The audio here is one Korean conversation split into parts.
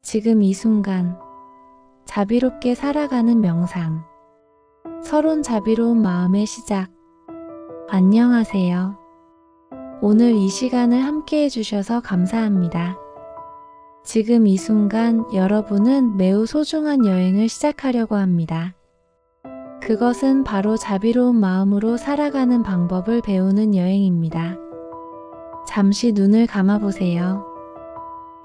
지금 이 순간 자비롭게 살아가는 명상. 서론 자비로운 마음의 시작. 안녕하세요. 오늘 이 시간을 함께 해주셔서 감사합니다. 지금 이 순간 여러분은 매우 소중한 여행을 시작하려고 합니다. 그것은 바로 자비로운 마음으로 살아가는 방법을 배우는 여행입니다. 잠시 눈을 감아보세요.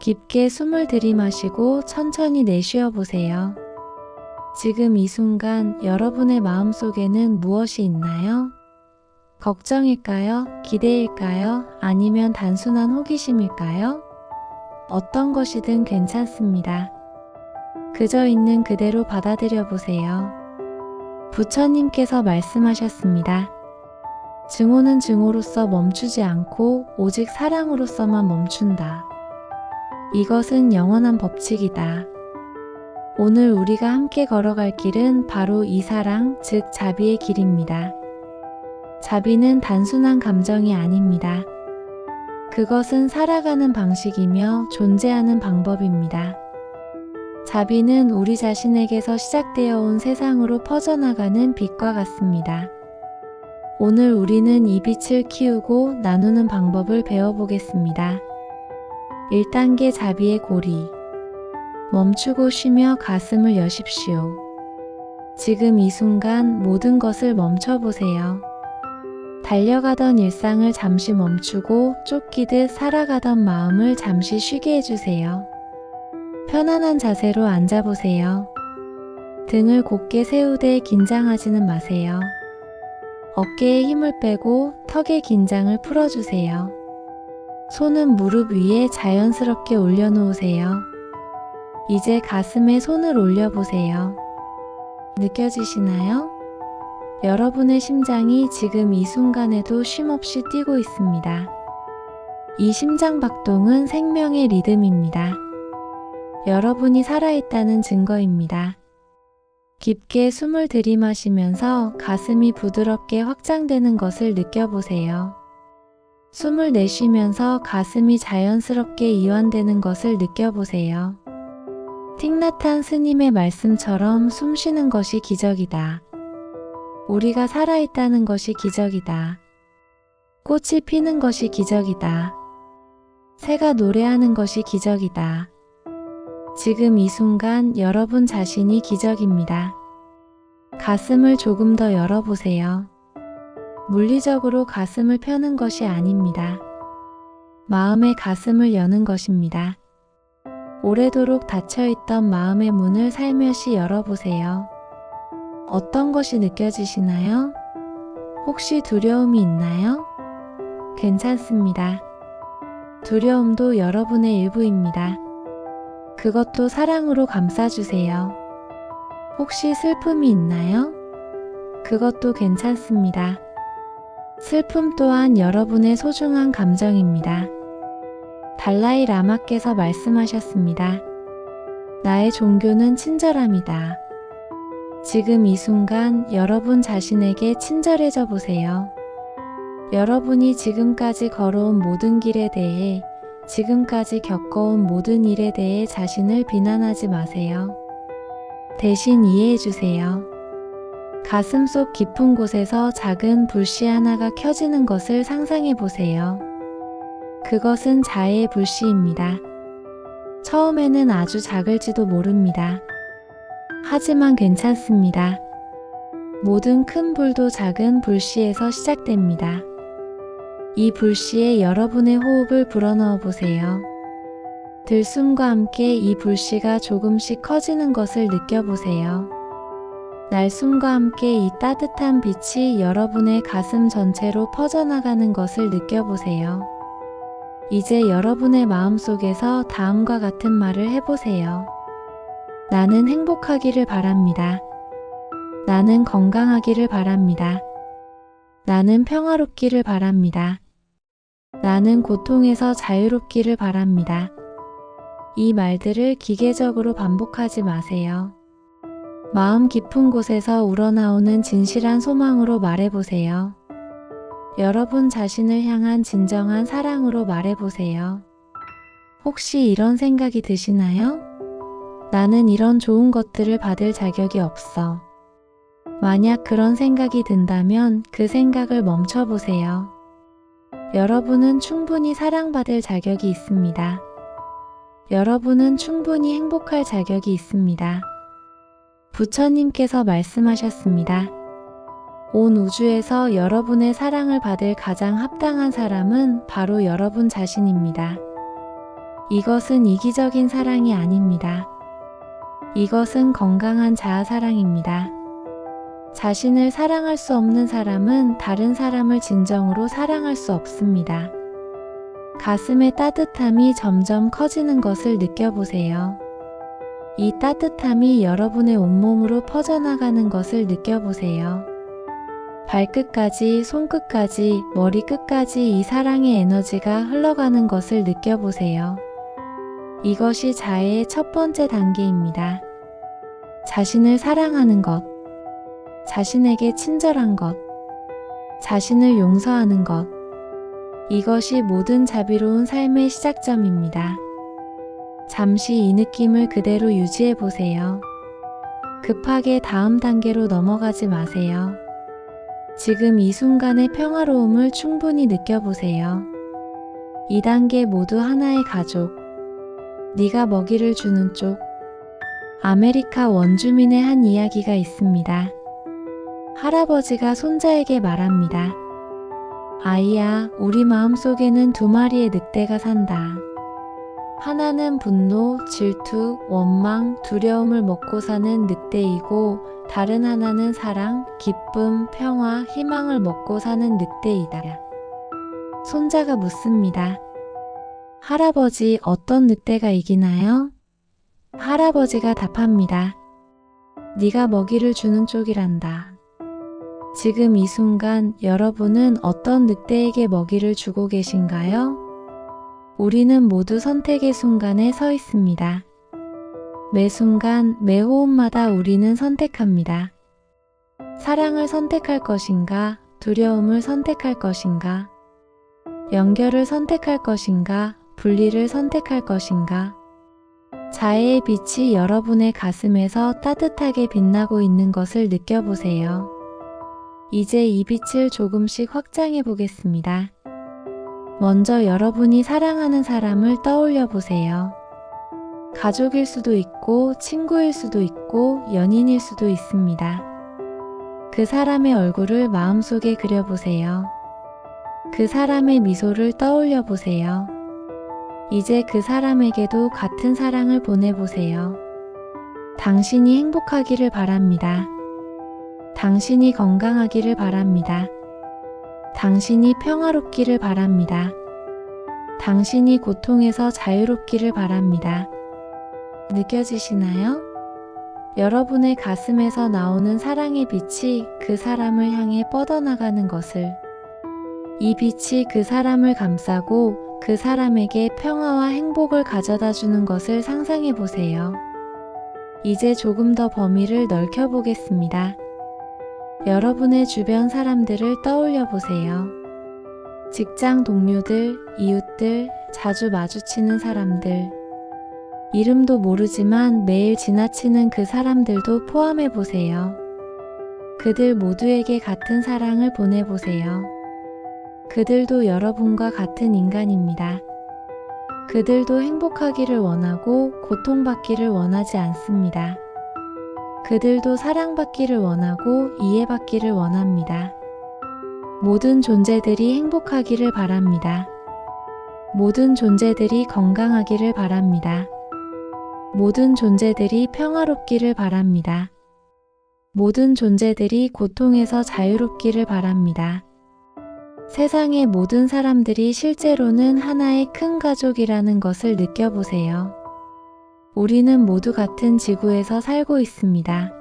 깊게 숨을 들이마시고 천천히 내쉬어 보세요. 지금 이 순간 여러분의 마음속에는 무엇이 있나요? 걱정일까요? 기대일까요? 아니면 단순한 호기심일까요? 어떤 것이든 괜찮습니다. 그저 있는 그대로 받아들여 보세요. 부처님께서 말씀하셨습니다. 증오는 증오로서 멈추지 않고 오직 사랑으로서만 멈춘다. 이것은 영원한 법칙이다. 오늘 우리가 함께 걸어갈 길은 바로 이 사랑, 즉 자비의 길입니다. 자비는 단순한 감정이 아닙니다. 그것은 살아가는 방식이며 존재하는 방법입니다. 자비는 우리 자신에게서 시작되어 온 세상으로 퍼져나가는 빛과 같습니다. 오늘 우리는 이 빛을 키우고 나누는 방법을 배워보겠습니다. 1단계 자비의 고리. 멈추고 쉬며 가슴을 여십시오. 지금 이 순간 모든 것을 멈춰보세요. 달려가던 일상을 잠시 멈추고 쫓기듯 살아가던 마음을 잠시 쉬게 해주세요. 편안한 자세로 앉아보세요. 등을 곧게 세우되 긴장하지는 마세요. 어깨에 힘을 빼고 턱의 긴장을 풀어주세요. 손은 무릎 위에 자연스럽게 올려놓으세요. 이제 가슴에 손을 올려보세요. 느껴지시나요? 여러분의 심장이 지금 이 순간에도 쉼없이 뛰고 있습니다. 이 심장박동은 생명의 리듬입니다. 여러분이 살아있다는 증거입니다. 깊게 숨을 들이마시면서 가슴이 부드럽게 확장되는 것을 느껴보세요. 숨을 내쉬면서 가슴이 자연스럽게 이완되는 것을 느껴보세요. 틱나탄 스님의 말씀처럼 숨 쉬는 것이 기적이다. 우리가 살아있다는 것이 기적이다. 꽃이 피는 것이 기적이다. 새가 노래하는 것이 기적이다. 지금 이 순간 여러분 자신이 기적입니다. 가슴을 조금 더 열어보세요. 물리적으로 가슴을 펴는 것이 아닙니다. 마음의 가슴을 여는 것입니다. 오래도록 닫혀있던 마음의 문을 살며시 열어보세요. 어떤 것이 느껴지시나요? 혹시 두려움이 있나요? 괜찮습니다. 두려움도 여러분의 일부입니다. 그것도 사랑으로 감싸주세요. 혹시 슬픔이 있나요? 그것도 괜찮습니다. 슬픔 또한 여러분의 소중한 감정입니다. 달라이 라마께서 말씀하셨습니다. 나의 종교는 친절함이다. 지금 이 순간 여러분 자신에게 친절해져 보세요. 여러분이 지금까지 걸어온 모든 길에 대해, 지금까지 겪어온 모든 일에 대해 자신을 비난하지 마세요. 대신 이해해 주세요. 가슴 속 깊은 곳에서 작은 불씨 하나가 켜지는 것을 상상해 보세요. 그것은 자해의 불씨입니다. 처음에는 아주 작을지도 모릅니다. 하지만 괜찮습니다. 모든 큰 불도 작은 불씨에서 시작됩니다. 이 불씨에 여러분의 호흡을 불어넣어 보세요. 들숨과 함께 이 불씨가 조금씩 커지는 것을 느껴보세요. 날숨과 함께 이 따뜻한 빛이 여러분의 가슴 전체로 퍼져나가는 것을 느껴보세요. 이제 여러분의 마음속에서 다음과 같은 말을 해보세요. 나는 행복하기를 바랍니다. 나는 건강하기를 바랍니다. 나는 평화롭기를 바랍니다. 나는 고통에서 자유롭기를 바랍니다. 이 말들을 기계적으로 반복하지 마세요. 마음 깊은 곳에서 우러나오는 진실한 소망으로 말해보세요. 여러분 자신을 향한 진정한 사랑으로 말해보세요. 혹시 이런 생각이 드시나요? 나는 이런 좋은 것들을 받을 자격이 없어. 만약 그런 생각이 든다면 그 생각을 멈춰보세요. 여러분은 충분히 사랑받을 자격이 있습니다. 여러분은 충분히 행복할 자격이 있습니다. 부처님께서 말씀하셨습니다. 온 우주에서 여러분의 사랑을 받을 가장 합당한 사람은 바로 여러분 자신입니다. 이것은 이기적인 사랑이 아닙니다. 이것은 건강한 자아사랑입니다. 자신을 사랑할 수 없는 사람은 다른 사람을 진정으로 사랑할 수 없습니다. 가슴의 따뜻함이 점점 커지는 것을 느껴보세요. 이 따뜻함이 여러분의 온몸으로 퍼져나가는 것을 느껴보세요. 발끝까지, 손끝까지, 머리끝까지 이 사랑의 에너지가 흘러가는 것을 느껴보세요. 이것이 자해의 첫 번째 단계입니다. 자신을 사랑하는 것, 자신에게 친절한 것, 자신을 용서하는 것, 이것이 모든 자비로운 삶의 시작점입니다. 잠시 이 느낌을 그대로 유지해 보세요. 급하게 다음 단계로 넘어가지 마세요. 지금 이 순간의 평화로움을 충분히 느껴보세요. 2단계 모두 하나의 가족. 네가 먹이를 주는 쪽. 아메리카 원주민의 한 이야기가 있습니다. 할아버지가 손자에게 말합니다. 아이야, 우리 마음속에는 두 마리의 늑대가 산다. 하나는 분노, 질투, 원망, 두려움을 먹고 사는 늑대이고 다른 하나는 사랑, 기쁨, 평화, 희망을 먹고 사는 늑대이다. 손자가 묻습니다. 할아버지, 어떤 늑대가 이기나요? 할아버지가 답합니다. 네가 먹이를 주는 쪽이란다. 지금 이 순간 여러분은 어떤 늑대에게 먹이를 주고 계신가요? 우리는 모두 선택의 순간에 서 있습니다. 매 순간, 매 호흡마다 우리는 선택합니다. 사랑을 선택할 것인가, 두려움을 선택할 것인가, 연결을 선택할 것인가, 분리를 선택할 것인가. 자애의 빛이 여러분의 가슴에서 따뜻하게 빛나고 있는 것을 느껴보세요. 이제 이 빛을 조금씩 확장해 보겠습니다. 먼저 여러분이 사랑하는 사람을 떠올려 보세요. 가족일 수도 있고, 친구일 수도 있고, 연인일 수도 있습니다. 그 사람의 얼굴을 마음속에 그려보세요. 그 사람의 미소를 떠올려 보세요. 이제 그 사람에게도 같은 사랑을 보내보세요. 당신이 행복하기를 바랍니다. 당신이 건강하기를 바랍니다. 당신이 평화롭기를 바랍니다. 당신이 고통에서 자유롭기를 바랍니다. 느껴지시나요? 여러분의 가슴에서 나오는 사랑의 빛이 그 사람을 향해 뻗어나가는 것을, 이 빛이 그 사람을 감싸고 그 사람에게 평화와 행복을 가져다 주는 것을 상상해 보세요. 이제 조금 더 범위를 넓혀 보겠습니다. 여러분의 주변 사람들을 떠올려 보세요. 직장 동료들, 이웃들, 자주 마주치는 사람들, 이름도 모르지만 매일 지나치는 그 사람들도 포함해 보세요. 그들 모두에게 같은 사랑을 보내보세요. 그들도 여러분과 같은 인간입니다. 그들도 행복하기를 원하고 고통받기를 원하지 않습니다. 그들도 사랑받기를 원하고 이해받기를 원합니다. 모든 존재들이 행복하기를 바랍니다. 모든 존재들이 건강하기를 바랍니다. 모든 존재들이 평화롭기를 바랍니다. 모든 존재들이 고통에서 자유롭기를 바랍니다. 세상의 모든 사람들이 실제로는 하나의 큰 가족이라는 것을 느껴보세요. 우리는 모두 같은 지구에서 살고 있습니다.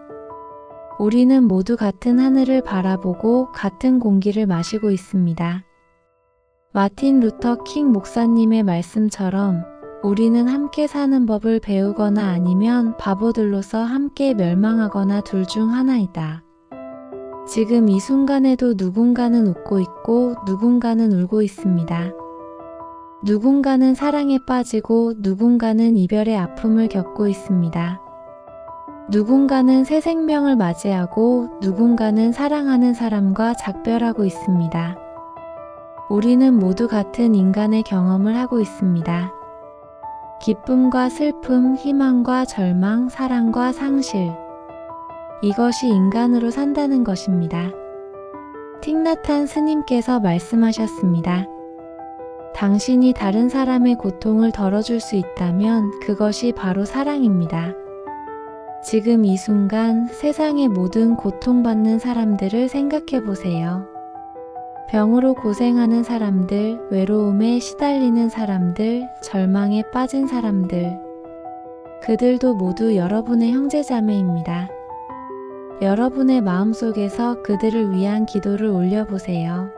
우리는 모두 같은 하늘을 바라보고 같은 공기를 마시고 있습니다. 마틴 루터 킹 목사님의 말씀처럼 우리는 함께 사는 법을 배우거나 아니면 바보들로서 함께 멸망하거나 둘 중 하나이다. 지금 이 순간에도 누군가는 웃고 있고 누군가는 울고 있습니다. 누군가는 사랑에 빠지고 누군가는 이별의 아픔을 겪고 있습니다. 누군가는 새 생명을 맞이하고 누군가는 사랑하는 사람과 작별하고 있습니다. 우리는 모두 같은 인간의 경험을 하고 있습니다. 기쁨과 슬픔, 희망과 절망, 사랑과 상실. 이것이 인간으로 산다는 것입니다. 틱나탄 스님께서 말씀하셨습니다. 당신이 다른 사람의 고통을 덜어줄 수 있다면 그것이 바로 사랑입니다. 지금 이 순간 세상의 모든 고통받는 사람들을 생각해 보세요. 병으로 고생하는 사람들, 외로움에 시달리는 사람들, 절망에 빠진 사람들. 그들도 모두 여러분의 형제자매입니다. 여러분의 마음속에서 그들을 위한 기도를 올려보세요.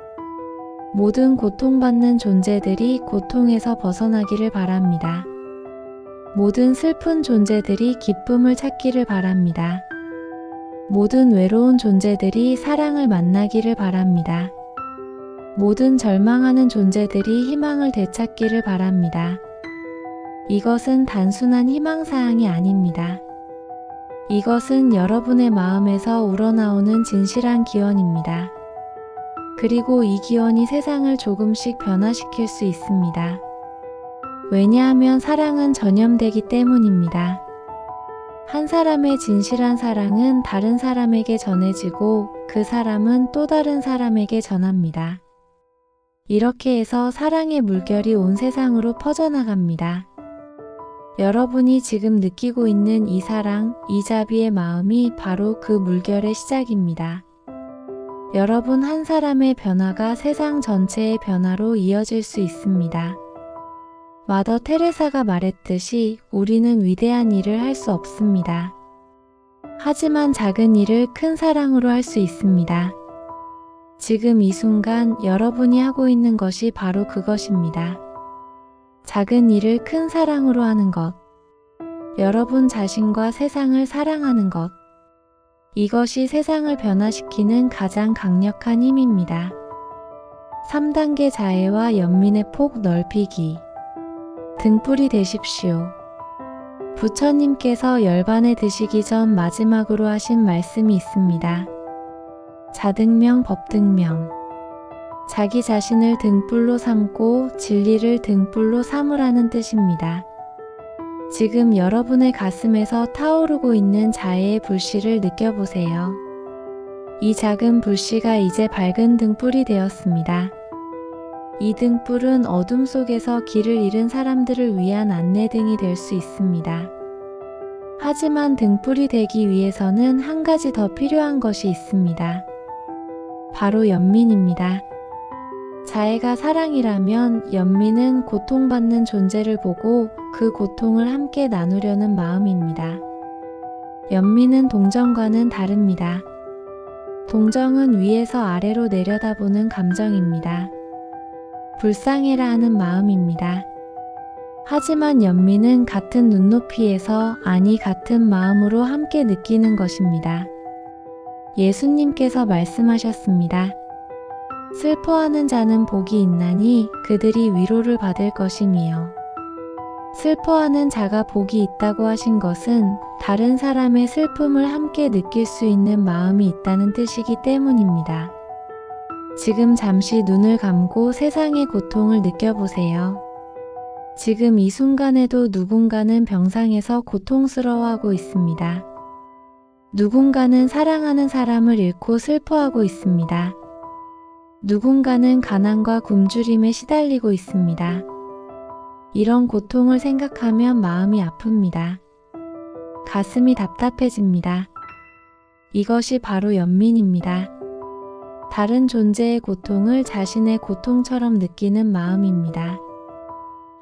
모든 고통받는 존재들이 고통에서 벗어나기를 바랍니다. 모든 슬픈 존재들이 기쁨을 찾기를 바랍니다. 모든 외로운 존재들이 사랑을 만나기를 바랍니다. 모든 절망하는 존재들이 희망을 되찾기를 바랍니다. 이것은 단순한 희망사항이 아닙니다. 이것은 여러분의 마음에서 우러나오는 진실한 기원입니다. 그리고 이 기원이 세상을 조금씩 변화시킬 수 있습니다. 왜냐하면 사랑은 전염되기 때문입니다. 한 사람의 진실한 사랑은 다른 사람에게 전해지고 그 사람은 또 다른 사람에게 전합니다. 이렇게 해서 사랑의 물결이 온 세상으로 퍼져나갑니다. 여러분이 지금 느끼고 있는 이 사랑, 이 자비의 마음이 바로 그 물결의 시작입니다. 여러분 한 사람의 변화가 세상 전체의 변화로 이어질 수 있습니다. 마더 테레사가 말했듯이 우리는 위대한 일을 할 수 없습니다. 하지만 작은 일을 큰 사랑으로 할 수 있습니다. 지금 이 순간 여러분이 하고 있는 것이 바로 그것입니다. 작은 일을 큰 사랑으로 하는 것. 여러분 자신과 세상을 사랑하는 것. 이것이 세상을 변화시키는 가장 강력한 힘입니다. 3단계 자애와 연민의 폭 넓히기. 등불이 되십시오. 부처님께서 열반에 드시기 전 마지막으로 하신 말씀이 있습니다. 자등명 법등명. 자기 자신을 등불로 삼고 진리를 등불로 삼으라는 뜻입니다. 지금 여러분의 가슴에서 타오르고 있는 자애의 불씨를 느껴보세요. 이 작은 불씨가 이제 밝은 등불이 되었습니다. 이 등불은 어둠 속에서 길을 잃은 사람들을 위한 안내등이 될 수 있습니다. 하지만 등불이 되기 위해서는 한 가지 더 필요한 것이 있습니다. 바로 연민입니다. 자애가 사랑이라면 연민은 고통받는 존재를 보고 그 고통을 함께 나누려는 마음입니다. 연민은 동정과는 다릅니다. 동정은 위에서 아래로 내려다보는 감정입니다. 불쌍해라 하는 마음입니다. 하지만 연민은 같은 눈높이에서 아니 같은 마음으로 함께 느끼는 것입니다. 예수님께서 말씀하셨습니다. 슬퍼하는 자는 복이 있나니 그들이 위로를 받을 것이며. 슬퍼하는 자가 복이 있다고 하신 것은 다른 사람의 슬픔을 함께 느낄 수 있는 마음이 있다는 뜻이기 때문입니다. 지금 잠시 눈을 감고 세상의 고통을 느껴보세요. 지금 이 순간에도 누군가는 병상에서 고통스러워하고 있습니다. 누군가는 사랑하는 사람을 잃고 슬퍼하고 있습니다. 누군가는 가난과 굶주림에 시달리고 있습니다. 이런 고통을 생각하면 마음이 아픕니다. 가슴이 답답해집니다. 이것이 바로 연민입니다. 다른 존재의 고통을 자신의 고통처럼 느끼는 마음입니다.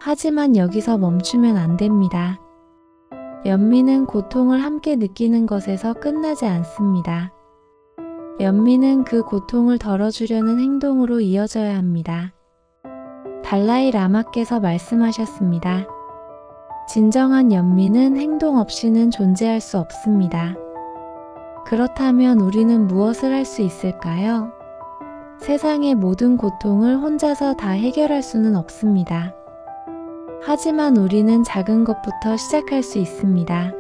하지만 여기서 멈추면 안 됩니다. 연민은 고통을 함께 느끼는 것에서 끝나지 않습니다. 연민은 그 고통을 덜어주려는 행동으로 이어져야 합니다. 달라이 라마께서 말씀하셨습니다. 진정한 연민은 행동 없이는 존재할 수 없습니다. 그렇다면 우리는 무엇을 할 수 있을까요? 세상의 모든 고통을 혼자서 다 해결할 수는 없습니다. 하지만 우리는 작은 것부터 시작할 수 있습니다.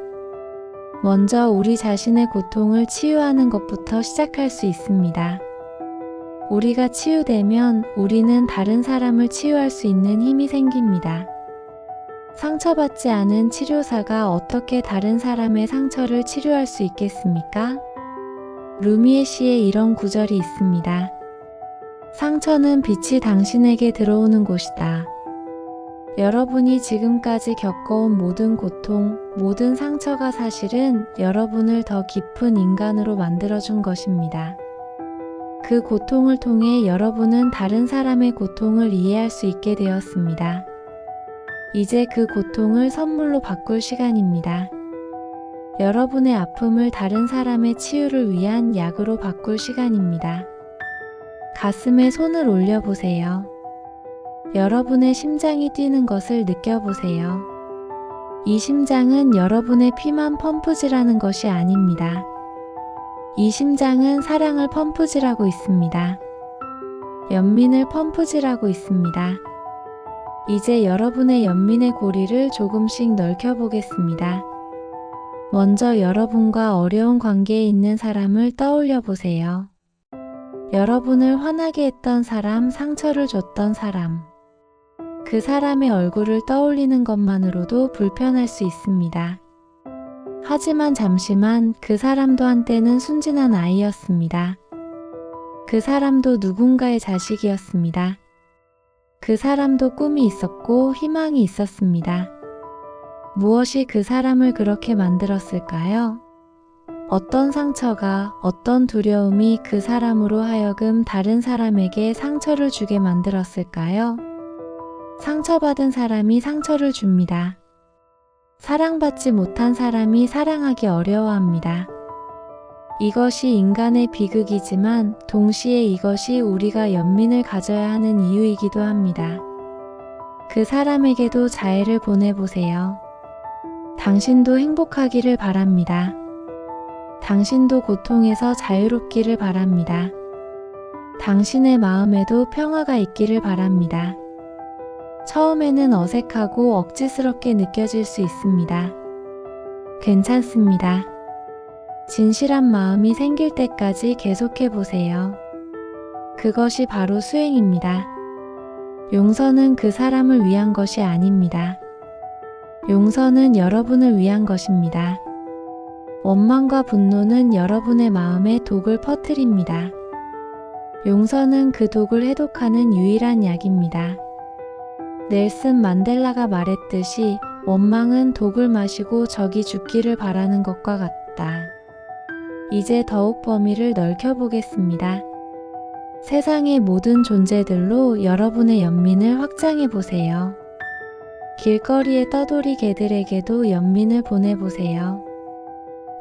먼저 우리 자신의 고통을 치유하는 것부터 시작할 수 있습니다. 우리가 치유되면 우리는 다른 사람을 치유할 수 있는 힘이 생깁니다. 상처받지 않은 치료사가 어떻게 다른 사람의 상처를 치료할 수 있겠습니까? 루미에 시에 이런 구절이 있습니다. 상처는 빛이 당신에게 들어오는 곳이다. 여러분이 지금까지 겪어온 모든 고통, 모든 상처가 사실은 여러분을 더 깊은 인간으로 만들어준 것입니다. 그 고통을 통해 여러분은 다른 사람의 고통을 이해할 수 있게 되었습니다. 이제 그 고통을 선물로 바꿀 시간입니다. 여러분의 아픔을 다른 사람의 치유를 위한 약으로 바꿀 시간입니다. 가슴에 손을 올려보세요. 여러분의 심장이 뛰는 것을 느껴보세요. 이 심장은 여러분의 피만 펌프질하는 것이 아닙니다. 이 심장은 사랑을 펌프질하고 있습니다. 연민을 펌프질하고 있습니다. 이제 여러분의 연민의 고리를 조금씩 넓혀보겠습니다. 먼저 여러분과 어려운 관계에 있는 사람을 떠올려 보세요. 여러분을 화나게 했던 사람, 상처를 줬던 사람. 그 사람의 얼굴을 떠올리는 것만으로도 불편할 수 있습니다. 하지만 잠시만, 그 사람도 한때는 순진한 아이였습니다. 그 사람도 누군가의 자식이었습니다. 그 사람도 꿈이 있었고 희망이 있었습니다. 무엇이 그 사람을 그렇게 만들었을까요? 어떤 상처가, 어떤 두려움이 그 사람으로 하여금 다른 사람에게 상처를 주게 만들었을까요? 상처받은 사람이 상처를 줍니다. 사랑받지 못한 사람이 사랑하기 어려워합니다. 이것이 인간의 비극이지만 동시에 이것이 우리가 연민을 가져야 하는 이유이기도 합니다. 그 사람에게도 자애를 보내보세요. 당신도 행복하기를 바랍니다. 당신도 고통에서 자유롭기를 바랍니다. 당신의 마음에도 평화가 있기를 바랍니다. 처음에는 어색하고 억지스럽게 느껴질 수 있습니다. 괜찮습니다. 진실한 마음이 생길 때까지 계속해 보세요. 그것이 바로 수행입니다. 용서는 그 사람을 위한 것이 아닙니다. 용서는 여러분을 위한 것입니다. 원망과 분노는 여러분의 마음에 독을 퍼뜨립니다. 용서는 그 독을 해독하는 유일한 약입니다. 넬슨 만델라가 말했듯이 원망은 독을 마시고 적이 죽기를 바라는 것과 같다. 이제 더욱 범위를 넓혀보겠습니다. 세상의 모든 존재들로 여러분의 연민을 확장해 보세요. 길거리의 떠돌이 개들에게도 연민을 보내보세요.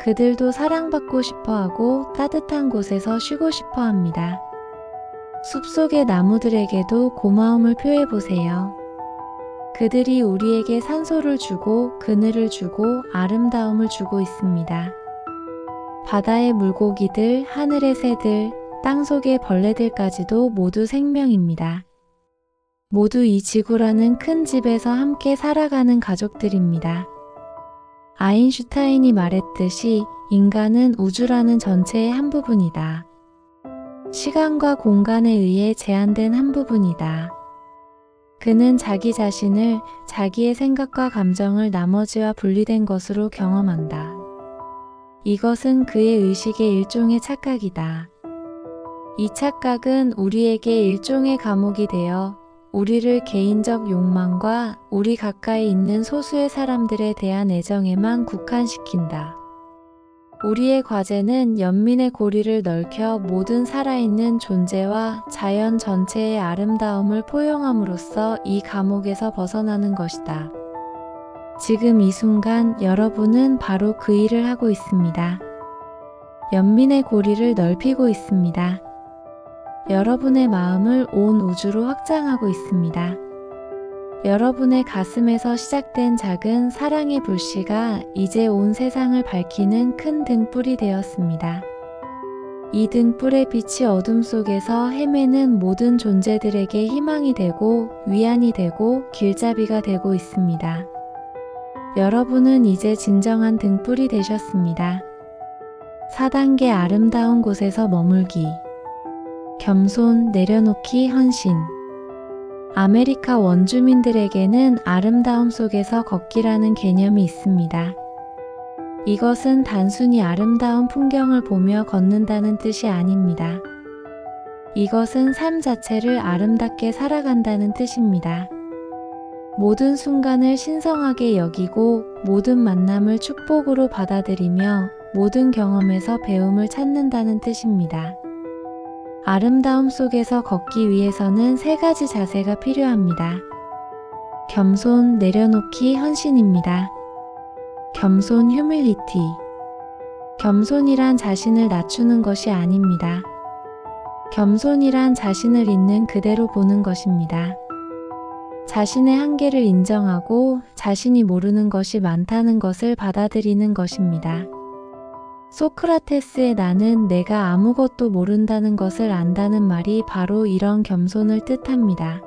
그들도 사랑받고 싶어하고 따뜻한 곳에서 쉬고 싶어합니다. 숲속의 나무들에게도 고마움을 표해보세요. 그들이 우리에게 산소를 주고 그늘을 주고 아름다움을 주고 있습니다. 바다의 물고기들, 하늘의 새들, 땅속의 벌레들까지도 모두 생명입니다. 모두 이 지구라는 큰 집에서 함께 살아가는 가족들입니다. 아인슈타인이 말했듯이 인간은 우주라는 전체의 한 부분이다. 시간과 공간에 의해 제한된 한 부분이다. 그는 자기 자신을, 자기의 생각과 감정을 나머지와 분리된 것으로 경험한다. 이것은 그의 의식의 일종의 착각이다. 이 착각은 우리에게 일종의 감옥이 되어 우리를 개인적 욕망과 우리 가까이 있는 소수의 사람들에 대한 애정에만 국한시킨다. 우리의 과제는 연민의 고리를 넓혀 모든 살아있는 존재와 자연 전체의 아름다움을 포용함으로써 이 감옥에서 벗어나는 것이다. 지금 이 순간 여러분은 바로 그 일을 하고 있습니다. 연민의 고리를 넓히고 있습니다. 여러분의 마음을 온 우주로 확장하고 있습니다. 여러분의 가슴에서 시작된 작은 사랑의 불씨가 이제 온 세상을 밝히는 큰 등불이 되었습니다. 이 등불의 빛이 어둠 속에서 헤매는 모든 존재들에게 희망이 되고 위안이 되고 길잡이가 되고 있습니다. 여러분은 이제 진정한 등불이 되셨습니다. 4단계 아름다운 곳에서 머물기. 겸손, 내려놓기, 헌신. 아메리카 원주민들에게는 아름다움 속에서 걷기라는 개념이 있습니다. 이것은 단순히 아름다운 풍경을 보며 걷는다는 뜻이 아닙니다. 이것은 삶 자체를 아름답게 살아간다는 뜻입니다. 모든 순간을 신성하게 여기고 모든 만남을 축복으로 받아들이며 모든 경험에서 배움을 찾는다는 뜻입니다. 아름다움 속에서 걷기 위해서는 3가지 자세가 필요합니다. 겸손, 내려놓기, 헌신입니다. 겸손, 휴밀리티. 겸손이란 자신을 낮추는 것이 아닙니다. 겸손이란 자신을 있는 그대로 보는 것입니다. 자신의 한계를 인정하고 자신이 모르는 것이 많다는 것을 받아들이는 것입니다. 소크라테스의 나는 내가 아무것도 모른다는 것을 안다는 말이 바로 이런 겸손을 뜻합니다.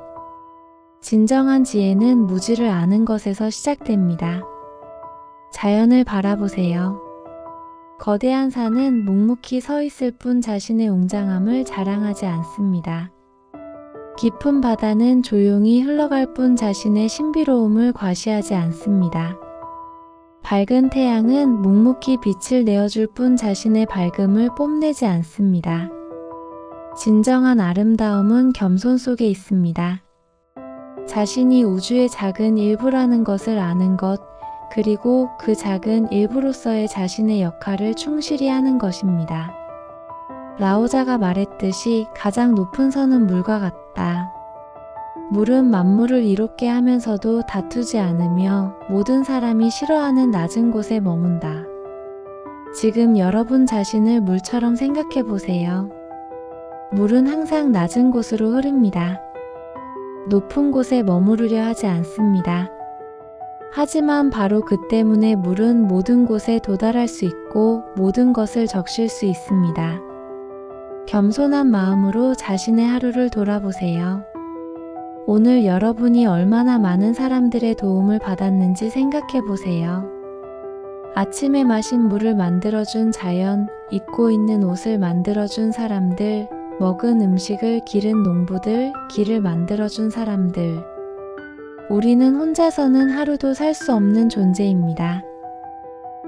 진정한 지혜는 무지를 아는 것에서 시작됩니다. 자연을 바라보세요. 거대한 산은 묵묵히 서 있을 뿐 자신의 웅장함을 자랑하지 않습니다. 깊은 바다는 조용히 흘러갈 뿐 자신의 신비로움을 과시하지 않습니다. 밝은 태양은 묵묵히 빛을 내어줄 뿐 자신의 밝음을 뽐내지 않습니다. 진정한 아름다움은 겸손 속에 있습니다. 자신이 우주의 작은 일부라는 것을 아는 것, 그리고 그 작은 일부로서의 자신의 역할을 충실히 하는 것입니다. 라오자가 말했듯이 가장 높은 선은 물과 같다. 물은 만물을 이롭게 하면서도 다투지 않으며 모든 사람이 싫어하는 낮은 곳에 머문다. 지금 여러분 자신을 물처럼 생각해 보세요. 물은 항상 낮은 곳으로 흐릅니다. 높은 곳에 머무르려 하지 않습니다. 하지만 바로 그 때문에 물은 모든 곳에 도달할 수 있고 모든 것을 적실 수 있습니다. 겸손한 마음으로 자신의 하루를 돌아보세요. 오늘 여러분이 얼마나 많은 사람들의 도움을 받았는지 생각해 보세요. 아침에 마신 물을 만들어준 자연, 입고 있는 옷을 만들어준 사람들, 먹은 음식을 기른 농부들, 길을 만들어준 사람들. 우리는 혼자서는 하루도 살 수 없는 존재입니다.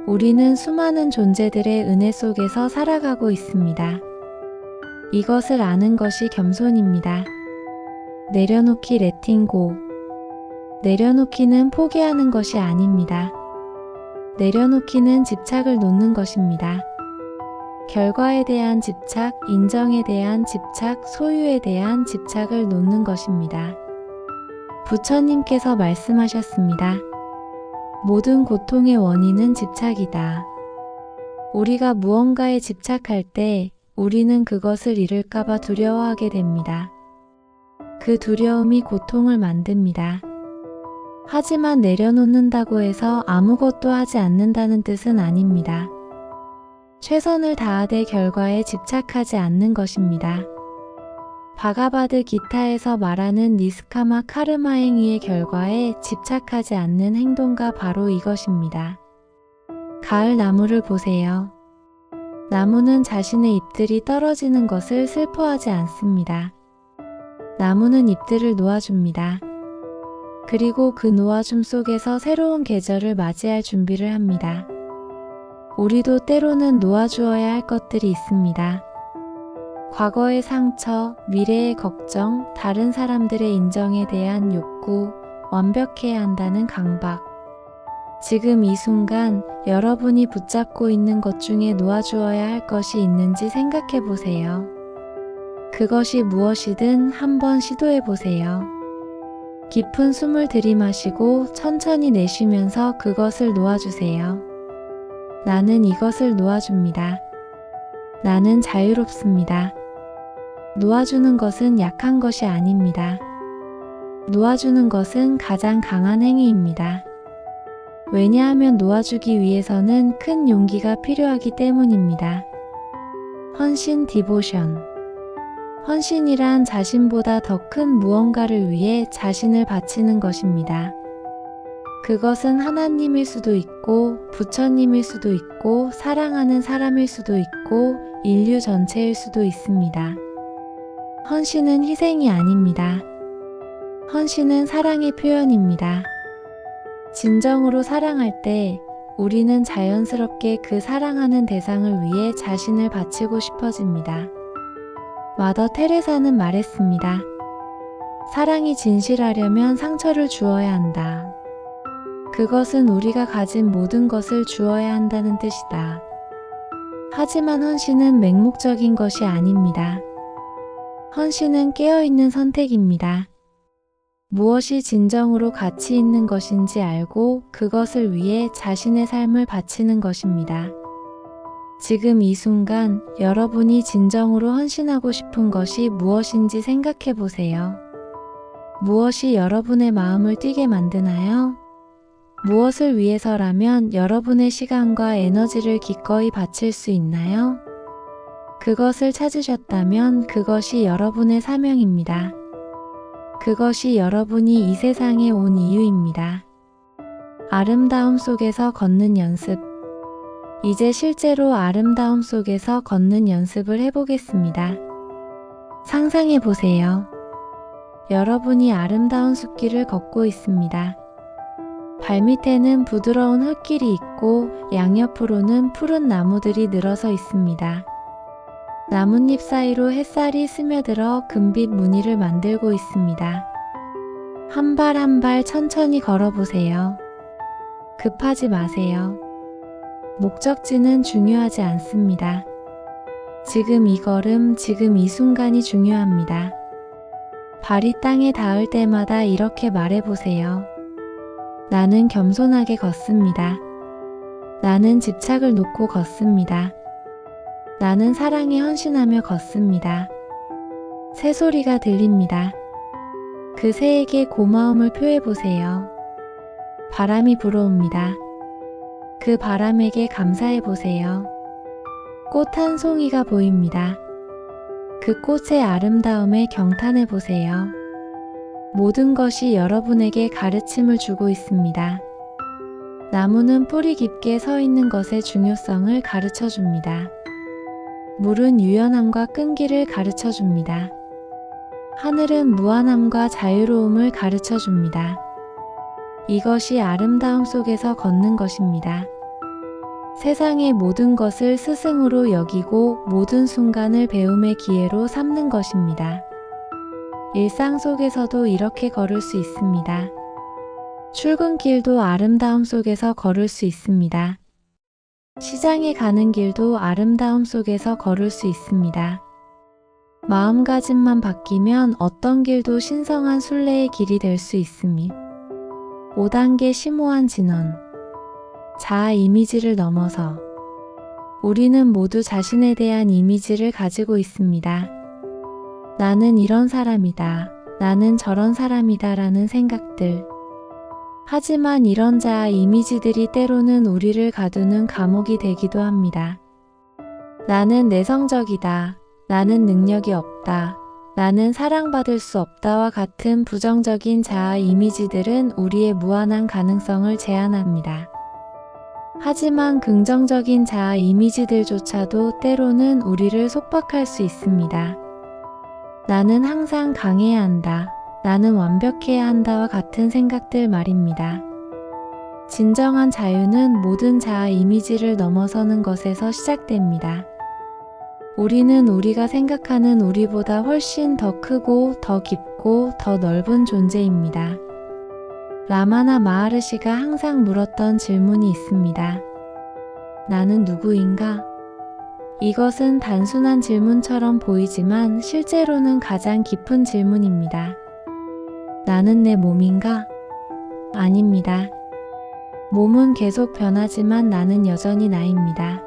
우리는 수많은 존재들의 은혜 속에서 살아가고 있습니다. 이것을 아는 것이 겸손입니다. 내려놓기, 레팅고. 내려놓기는 포기하는 것이 아닙니다. 내려놓기는 집착을 놓는 것입니다. 결과에 대한 집착, 인정에 대한 집착, 소유에 대한 집착을 놓는 것입니다. 부처님께서 말씀하셨습니다. 모든 고통의 원인은 집착이다. 우리가 무언가에 집착할 때 우리는 그것을 잃을까봐 두려워하게 됩니다. 그 두려움이 고통을 만듭니다. 하지만 내려놓는다고 해서 아무것도 하지 않는다는 뜻은 아닙니다. 최선을 다하되 결과에 집착하지 않는 것입니다. 바가바드 기타에서 말하는 니스카마 카르마 행위의 결과에 집착하지 않는 행동가 바로 이것입니다. 가을 나무를 보세요. 나무는 자신의 잎들이 떨어지는 것을 슬퍼하지 않습니다. 나무는 잎들을 놓아줍니다. 그리고 그 놓아줌 속에서 새로운 계절을 맞이할 준비를 합니다. 우리도 때로는 놓아주어야 할 것들이 있습니다. 과거의 상처, 미래의 걱정, 다른 사람들의 인정에 대한 욕구, 완벽해야 한다는 강박. 지금 이 순간 여러분이 붙잡고 있는 것 중에 놓아주어야 할 것이 있는지 생각해 보세요. 그것이 무엇이든 한번 시도해 보세요. 깊은 숨을 들이마시고 천천히 내쉬면서 그것을 놓아주세요. 나는 이것을 놓아줍니다. 나는 자유롭습니다. 놓아주는 것은 약한 것이 아닙니다. 놓아주는 것은 가장 강한 행위입니다. 왜냐하면 놓아주기 위해서는 큰 용기가 필요하기 때문입니다. 헌신 디보션. 헌신이란 자신보다 더 큰 무언가를 위해 자신을 바치는 것입니다. 그것은 하나님일 수도 있고, 부처님일 수도 있고, 사랑하는 사람일 수도 있고, 인류 전체일 수도 있습니다. 헌신은 희생이 아닙니다. 헌신은 사랑의 표현입니다. 진정으로 사랑할 때 우리는 자연스럽게 그 사랑하는 대상을 위해 자신을 바치고 싶어집니다. 마더 테레사는 말했습니다. 사랑이 진실하려면 상처를 주어야 한다. 그것은 우리가 가진 모든 것을 주어야 한다는 뜻이다. 하지만 헌신은 맹목적인 것이 아닙니다. 헌신은 깨어있는 선택입니다. 무엇이 진정으로 가치 있는 것인지 알고 그것을 위해 자신의 삶을 바치는 것입니다. 지금 이 순간 여러분이 진정으로 헌신하고 싶은 것이 무엇인지 생각해 보세요. 무엇이 여러분의 마음을 뛰게 만드나요? 무엇을 위해서라면 여러분의 시간과 에너지를 기꺼이 바칠 수 있나요? 그것을 찾으셨다면 그것이 여러분의 사명입니다. 그것이 여러분이 이 세상에 온 이유입니다. 아름다움 속에서 걷는 연습. 이제 실제로 아름다움 속에서 걷는 연습을 해보겠습니다. 상상해 보세요. 여러분이 아름다운 숲길을 걷고 있습니다. 발밑에는 부드러운 흙길이 있고 양옆으로는 푸른 나무들이 늘어서 있습니다. 나뭇잎 사이로 햇살이 스며들어 금빛 무늬를 만들고 있습니다. 한 발 한 발 천천히 걸어보세요. 급하지 마세요. 목적지는 중요하지 않습니다. 지금 이 걸음, 지금 이 순간이 중요합니다. 발이 땅에 닿을 때마다 이렇게 말해보세요. 나는 겸손하게 걷습니다. 나는 집착을 놓고 걷습니다. 나는 사랑에 헌신하며 걷습니다. 새소리가 들립니다. 그 새에게 고마움을 표해보세요. 바람이 불어옵니다. 그 바람에게 감사해보세요. 꽃 한 송이가 보입니다. 그 꽃의 아름다움에 경탄해보세요. 모든 것이 여러분에게 가르침을 주고 있습니다. 나무는 뿌리 깊게 서 있는 것의 중요성을 가르쳐 줍니다. 물은 유연함과 끈기를 가르쳐 줍니다. 하늘은 무한함과 자유로움을 가르쳐 줍니다. 이것이 아름다움 속에서 걷는 것입니다. 세상의 모든 것을 스승으로 여기고 모든 순간을 배움의 기회로 삼는 것입니다. 일상 속에서도 이렇게 걸을 수 있습니다. 출근길도 아름다움 속에서 걸을 수 있습니다. 시장에 가는 길도 아름다움 속에서 걸을 수 있습니다. 마음가짐만 바뀌면 어떤 길도 신성한 순례의 길이 될 수 있습니다. 5단계 심오한 진원. 자아 이미지를 넘어서 우리는 모두 자신에 대한 이미지를 가지고 있습니다. 나는 이런 사람이다. 나는 저런 사람이다 라는 생각들. 하지만 이런 자아 이미지들이 때로는 우리를 가두는 감옥이 되기도 합니다. 나는 내성적이다. 나는 능력이 없다. 나는 사랑받을 수 없다와 같은 부정적인 자아 이미지들은 우리의 무한한 가능성을 제한합니다. 하지만 긍정적인 자아 이미지들조차도 때로는 우리를 속박할 수 있습니다. 나는 항상 강해야 한다. 나는 완벽해야 한다와 같은 생각들 말입니다. 진정한 자유는 모든 자아 이미지를 넘어서는 것에서 시작됩니다. 우리는 우리가 생각하는 우리보다 훨씬 더 크고 더 깊고 더 넓은 존재입니다. 라마나 마하르시가 항상 물었던 질문이 있습니다. 나는 누구인가? 이것은 단순한 질문처럼 보이지만 실제로는 가장 깊은 질문입니다. 나는 내 몸인가? 아닙니다. 몸은 계속 변하지만 나는 여전히 나입니다.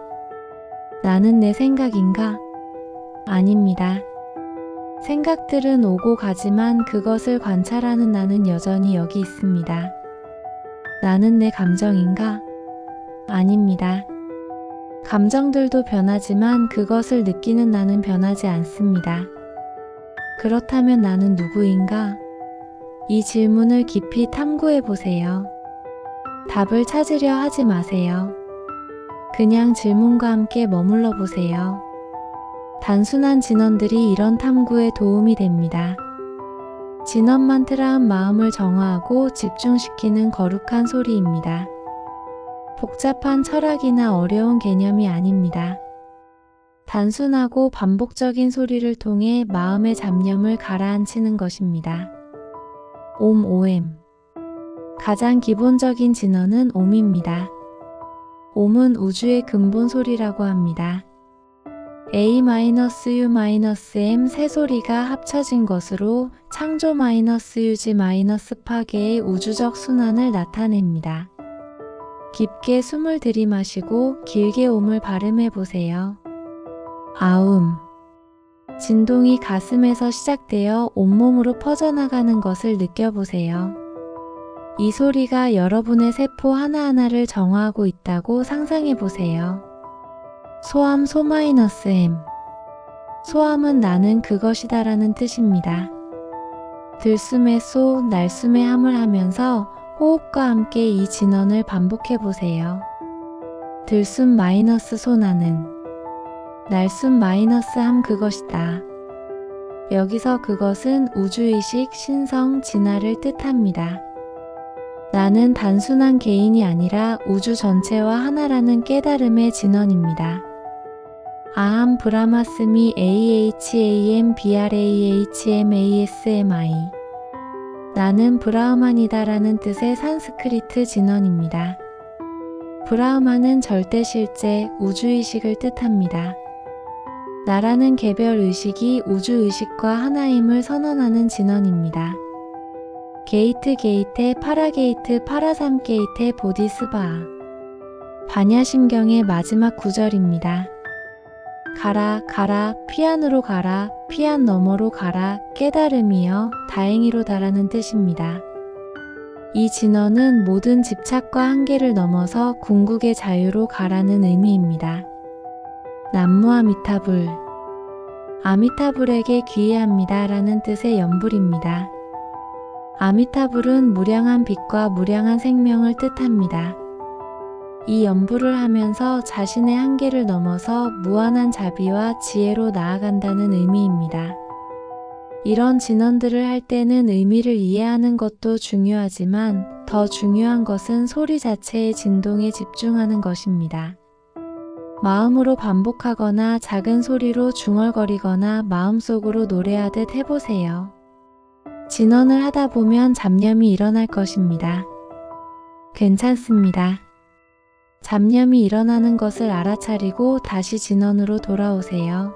나는 내 생각인가? 아닙니다. 생각들은 오고 가지만 그것을 관찰하는 나는 여전히 여기 있습니다. 나는 내 감정인가? 아닙니다. 감정들도 변하지만 그것을 느끼는 나는 변하지 않습니다. 그렇다면 나는 누구인가? 이 질문을 깊이 탐구해 보세요. 답을 찾으려 하지 마세요. 그냥 질문과 함께 머물러 보세요. 단순한 진언들이 이런 탐구에 도움이 됩니다. 진언만 트라한 마음을 정화하고 집중시키는 거룩한 소리입니다. 복잡한 철학이나 어려운 개념이 아닙니다. 단순하고 반복적인 소리를 통해 마음의 잡념을 가라앉히는 것입니다. OM. 가장 기본적인 진언은 옴입니다. 옴은 우주의 근본 소리라고 합니다. A-U-M 세 소리가 합쳐진 것으로 창조-유지-파괴의 우주적 순환을 나타냅니다. 깊게 숨을 들이마시고 길게 옴을 발음해 보세요. 아움. 진동이 가슴에서 시작되어 온몸으로 퍼져나가는 것을 느껴보세요. 이 소리가 여러분의 세포 하나하나를 정화하고 있다고 상상해 보세요. 소함 소마이너스 M. 소함은 나는 그것이다라는 뜻입니다. 들숨의 소, 날숨의 함을 하면서 호흡과 함께 이 진언을 반복해 보세요. 들숨 마이너스 소 나는, 날숨 마이너스 함 그것이다. 여기서 그것은 우주의식, 신성, 진화를 뜻합니다. 나는 단순한 개인이 아니라 우주 전체와 하나라는 깨달음의 진언입니다. 아함 브라마스미 AHAM BRAHMASMI. 나는 브라흐만이다라는 뜻의 산스크리트 진언입니다. 브라흐만은 절대 실제, 우주의식을 뜻합니다. 나라는 개별 의식이 우주의식과 하나임을 선언하는 진언입니다. 게이트 게이테 파라게이트 파라삼 게이테 보디스바. 반야심경의 마지막 구절입니다. 가라 가라 피안으로 가라 피안 너머로 가라 깨달음이여 다행이로다라는 뜻입니다. 이 진언은 모든 집착과 한계를 넘어서 궁극의 자유로 가라는 의미입니다. 남무 아미타불. 아미타불에게 귀의합니다 라는 뜻의 연불입니다. 아미타불은 무량한 빛과 무량한 생명을 뜻합니다. 이 연불을 하면서 자신의 한계를 넘어서 무한한 자비와 지혜로 나아간다는 의미입니다. 이런 진언들을 할 때는 의미를 이해하는 것도 중요하지만 더 중요한 것은 소리 자체의 진동에 집중하는 것입니다. 마음으로 반복하거나 작은 소리로 중얼거리거나 마음속으로 노래하듯 해보세요. 진언을 하다 보면 잡념이 일어날 것입니다. 괜찮습니다. 잡념이 일어나는 것을 알아차리고 다시 진언으로 돌아오세요.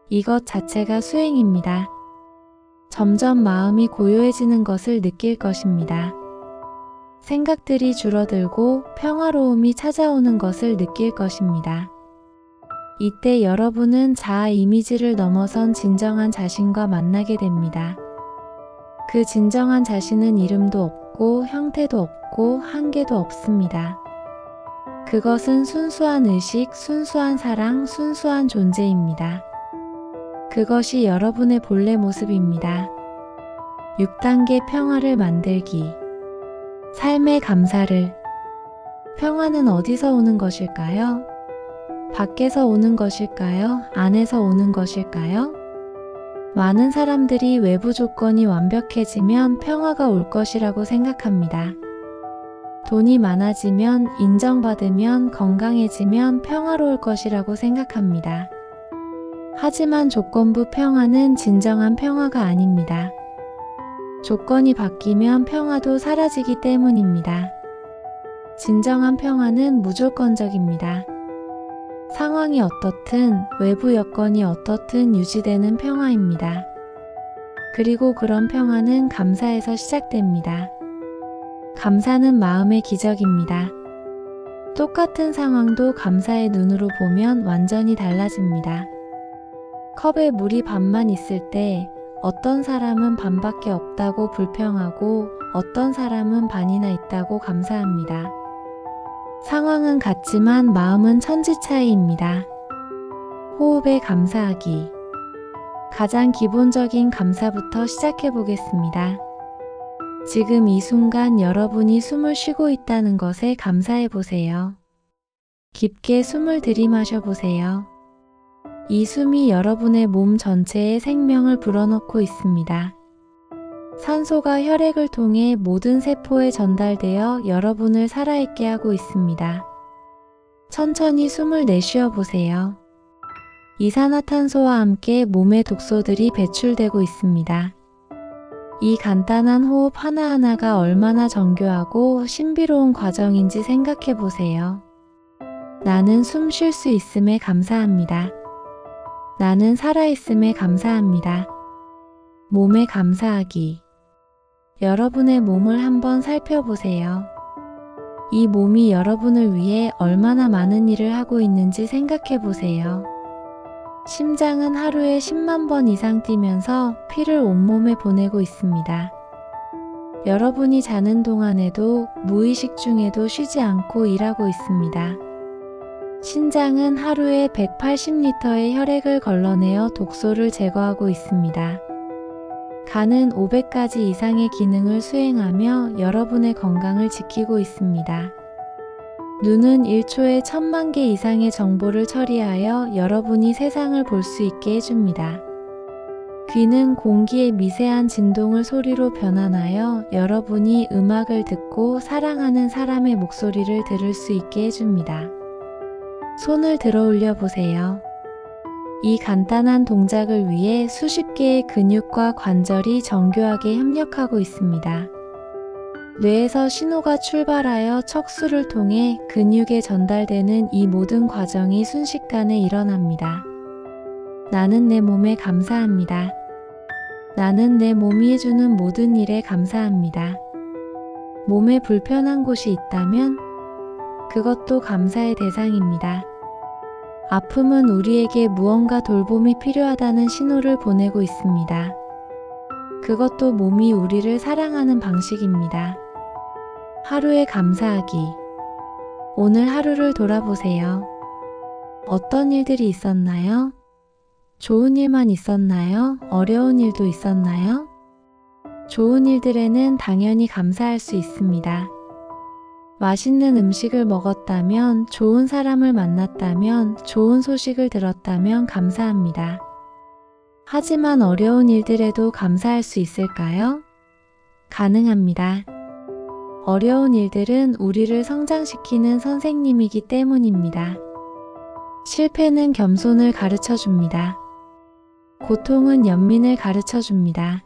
이것 자체가 수행입니다. 점점 마음이 고요해지는 것을 느낄 것입니다. 생각들이 줄어들고 평화로움이 찾아오는 것을 느낄 것입니다. 이때 여러분은 자아 이미지를 넘어선 진정한 자신과 만나게 됩니다. 그 진정한 자신은 이름도 없고 형태도 없고 한계도 없습니다. 그것은 순수한 의식, 순수한 사랑, 순수한 존재입니다. 그것이 여러분의 본래 모습입니다. 6단계 평화를 만들기. 삶의 감사를. 평화는 어디서 오는 것일까요? 밖에서 오는 것일까요? 안에서 오는 것일까요? 많은 사람들이 외부 조건이 완벽해지면 평화가 올 것이라고 생각합니다. 돈이 많아지면, 인정받으면, 건강해지면 평화로울 것이라고 생각합니다. 하지만 조건부 평화는 진정한 평화가 아닙니다. 조건이 바뀌면 평화도 사라지기 때문입니다. 진정한 평화는 무조건적입니다. 상황이 어떻든, 외부 여건이 어떻든 유지되는 평화입니다. 그리고 그런 평화는 감사에서 시작됩니다. 감사는 마음의 기적입니다. 똑같은 상황도 감사의 눈으로 보면 완전히 달라집니다. 컵에 물이 반만 있을 때 어떤 사람은 반밖에 없다고 불평하고 어떤 사람은 반이나 있다고 감사합니다. 상황은 같지만 마음은 천지 차이입니다. 호흡에 감사하기. 가장 기본적인 감사부터 시작해 보겠습니다. 지금 이 순간 여러분이 숨을 쉬고 있다는 것에 감사해 보세요. 깊게 숨을 들이마셔 보세요. 이 숨이 여러분의 몸 전체에 생명을 불어넣고 있습니다. 산소가 혈액을 통해 모든 세포에 전달되어 여러분을 살아있게 하고 있습니다. 천천히 숨을 내쉬어 보세요. 이산화탄소와 함께 몸의 독소들이 배출되고 있습니다. 이 간단한 호흡 하나하나가 얼마나 정교하고 신비로운 과정인지 생각해 보세요. 나는 숨 쉴 수 있음에 감사합니다. 나는 살아있음에 감사합니다. 몸에 감사하기. 여러분의 몸을 한번 살펴보세요. 이 몸이 여러분을 위해 얼마나 많은 일을 하고 있는지 생각해 보세요. 심장은 하루에 10만 번 이상 뛰면서 피를 온몸에 보내고 있습니다. 여러분이 자는 동안에도 무의식 중에도 쉬지 않고 일하고 있습니다. 신장은 하루에 180리터의 혈액을 걸러내어 독소를 제거하고 있습니다. 간은 500가지 이상의 기능을 수행하며 여러분의 건강을 지키고 있습니다. 눈은 1초에 1000만 개 이상의 정보를 처리하여 여러분이 세상을 볼 수 있게 해줍니다. 귀는 공기의 미세한 진동을 소리로 변환하여 여러분이 음악을 듣고 사랑하는 사람의 목소리를 들을 수 있게 해줍니다. 손을 들어 올려 보세요. 이 간단한 동작을 위해 수십 개의 근육과 관절이 정교하게 협력하고 있습니다. 뇌에서 신호가 출발하여 척수를 통해 근육에 전달되는 이 모든 과정이 순식간에 일어납니다. 나는 내 몸에 감사합니다. 나는 내 몸이 해주는 모든 일에 감사합니다. 몸에 불편한 곳이 있다면 그것도 감사의 대상입니다. 아픔은 우리에게 무언가 돌봄이 필요하다는 신호를 보내고 있습니다. 그것도 몸이 우리를 사랑하는 방식입니다. 하루에 감사하기. 오늘 하루를 돌아보세요. 어떤 일들이 있었나요? 좋은 일만 있었나요? 어려운 일도 있었나요? 좋은 일들에는 당연히 감사할 수 있습니다. 맛있는 음식을 먹었다면, 좋은 사람을 만났다면, 좋은 소식을 들었다면 감사합니다. 하지만 어려운 일들에도 감사할 수 있을까요? 가능합니다. 어려운 일들은 우리를 성장시키는 선생님이기 때문입니다. 실패는 겸손을 가르쳐 줍니다. 고통은 연민을 가르쳐 줍니다.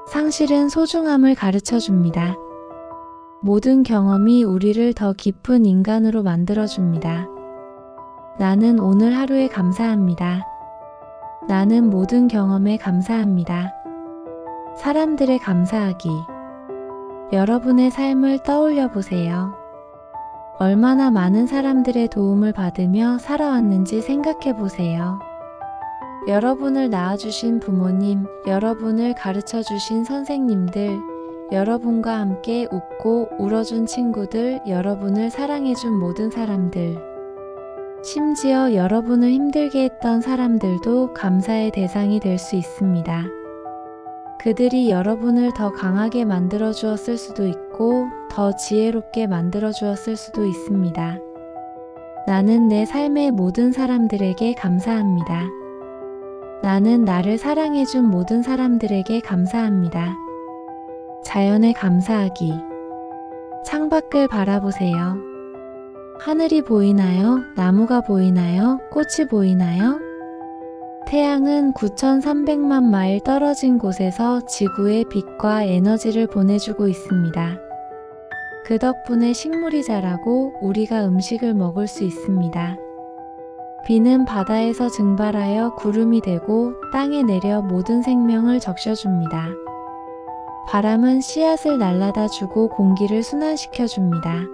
상실은 소중함을 가르쳐 줍니다. 모든 경험이 우리를 더 깊은 인간으로 만들어 줍니다. 나는 오늘 하루에 감사합니다. 나는 모든 경험에 감사합니다. 사람들에 감사하기. 여러분의 삶을 떠올려 보세요. 얼마나 많은 사람들의 도움을 받으며 살아왔는지 생각해 보세요. 여러분을 낳아주신 부모님, 여러분을 가르쳐주신 선생님들, 여러분과 함께 웃고 울어준 친구들, 여러분을 사랑해준 모든 사람들, 심지어 여러분을 힘들게 했던 사람들도 감사의 대상이 될 수 있습니다. 그들이 여러분을 더 강하게 만들어 주었을 수도 있고 더 지혜롭게 만들어 주었을 수도 있습니다. 나는 내 삶의 모든 사람들에게 감사합니다. 나는 나를 사랑해준 모든 사람들에게 감사합니다. 자연에 감사하기. 창밖을 바라보세요. 하늘이 보이나요? 나무가 보이나요? 꽃이 보이나요? 태양은 9,300만 마일 떨어진 곳에서 지구에 빛과 에너지를 보내주고 있습니다. 그 덕분에 식물이 자라고 우리가 음식을 먹을 수 있습니다. 비는 바다에서 증발하여 구름이 되고 땅에 내려 모든 생명을 적셔줍니다. 바람은 씨앗을 날라다 주고 공기를 순환시켜 줍니다.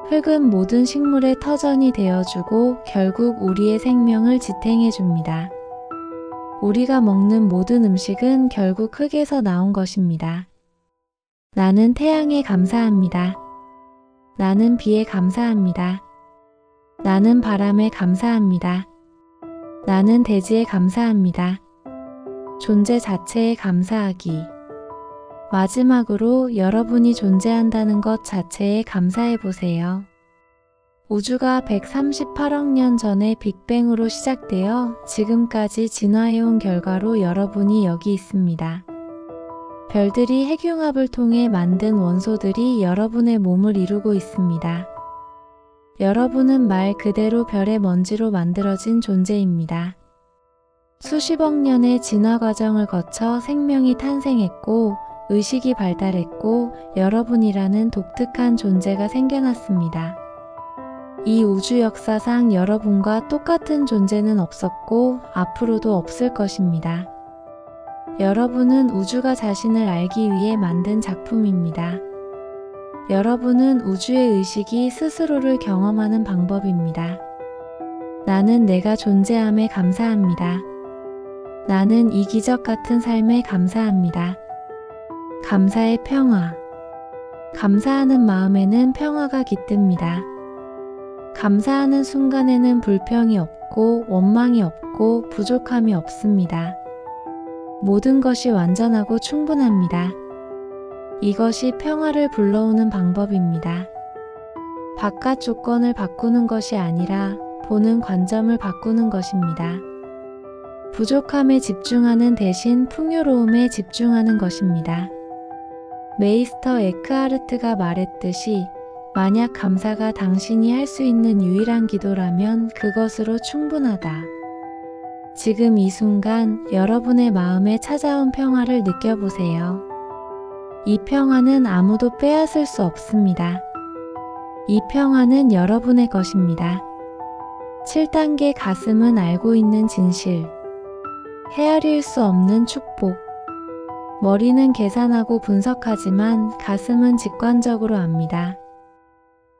흙은 모든 식물의 터전이 되어주고 결국 우리의 생명을 지탱해 줍니다. 우리가 먹는 모든 음식은 결국 흙에서 나온 것입니다. 나는 태양에 감사합니다. 나는 비에 감사합니다. 나는 바람에 감사합니다. 나는 대지에 감사합니다. 존재 자체에 감사하기. 마지막으로 여러분이 존재한다는 것 자체에 감사해 보세요. 우주가 138억 년 전에 빅뱅으로 시작되어 지금까지 진화해온 결과로 여러분이 여기 있습니다. 별들이 핵융합을 통해 만든 원소들이 여러분의 몸을 이루고 있습니다. 여러분은 말 그대로 별의 먼지로 만들어진 존재입니다. 수십억 년의 진화 과정을 거쳐 생명이 탄생했고 의식이 발달했고 여러분이라는 독특한 존재가 생겨났습니다. 이 우주 역사상 여러분과 똑같은 존재는 없었고 앞으로도 없을 것입니다. 여러분은 우주가 자신을 알기 위해 만든 작품입니다. 여러분은 우주의 의식이 스스로를 경험하는 방법입니다. 나는 내가 존재함에 감사합니다. 나는 이 기적 같은 삶에 감사합니다. 감사의 평화. 감사하는 마음에는 평화가 깃듭니다. 감사하는 순간에는 불평이 없고 원망이 없고 부족함이 없습니다. 모든 것이 완전하고 충분합니다. 이것이 평화를 불러오는 방법입니다. 바깥 조건을 바꾸는 것이 아니라 보는 관점을 바꾸는 것입니다. 부족함에 집중하는 대신 풍요로움에 집중하는 것입니다. 메이스터 에크하르트가 말했듯이 만약 감사가 당신이 할 수 있는 유일한 기도라면 그것으로 충분하다. 지금 이 순간 여러분의 마음에 찾아온 평화를 느껴보세요. 이 평화는 아무도 빼앗을 수 없습니다. 이 평화는 여러분의 것입니다. 7단계 가슴은 알고 있는 진실. 헤아릴 수 없는 축복. 머리는 계산하고 분석하지만 가슴은 직관적으로 압니다.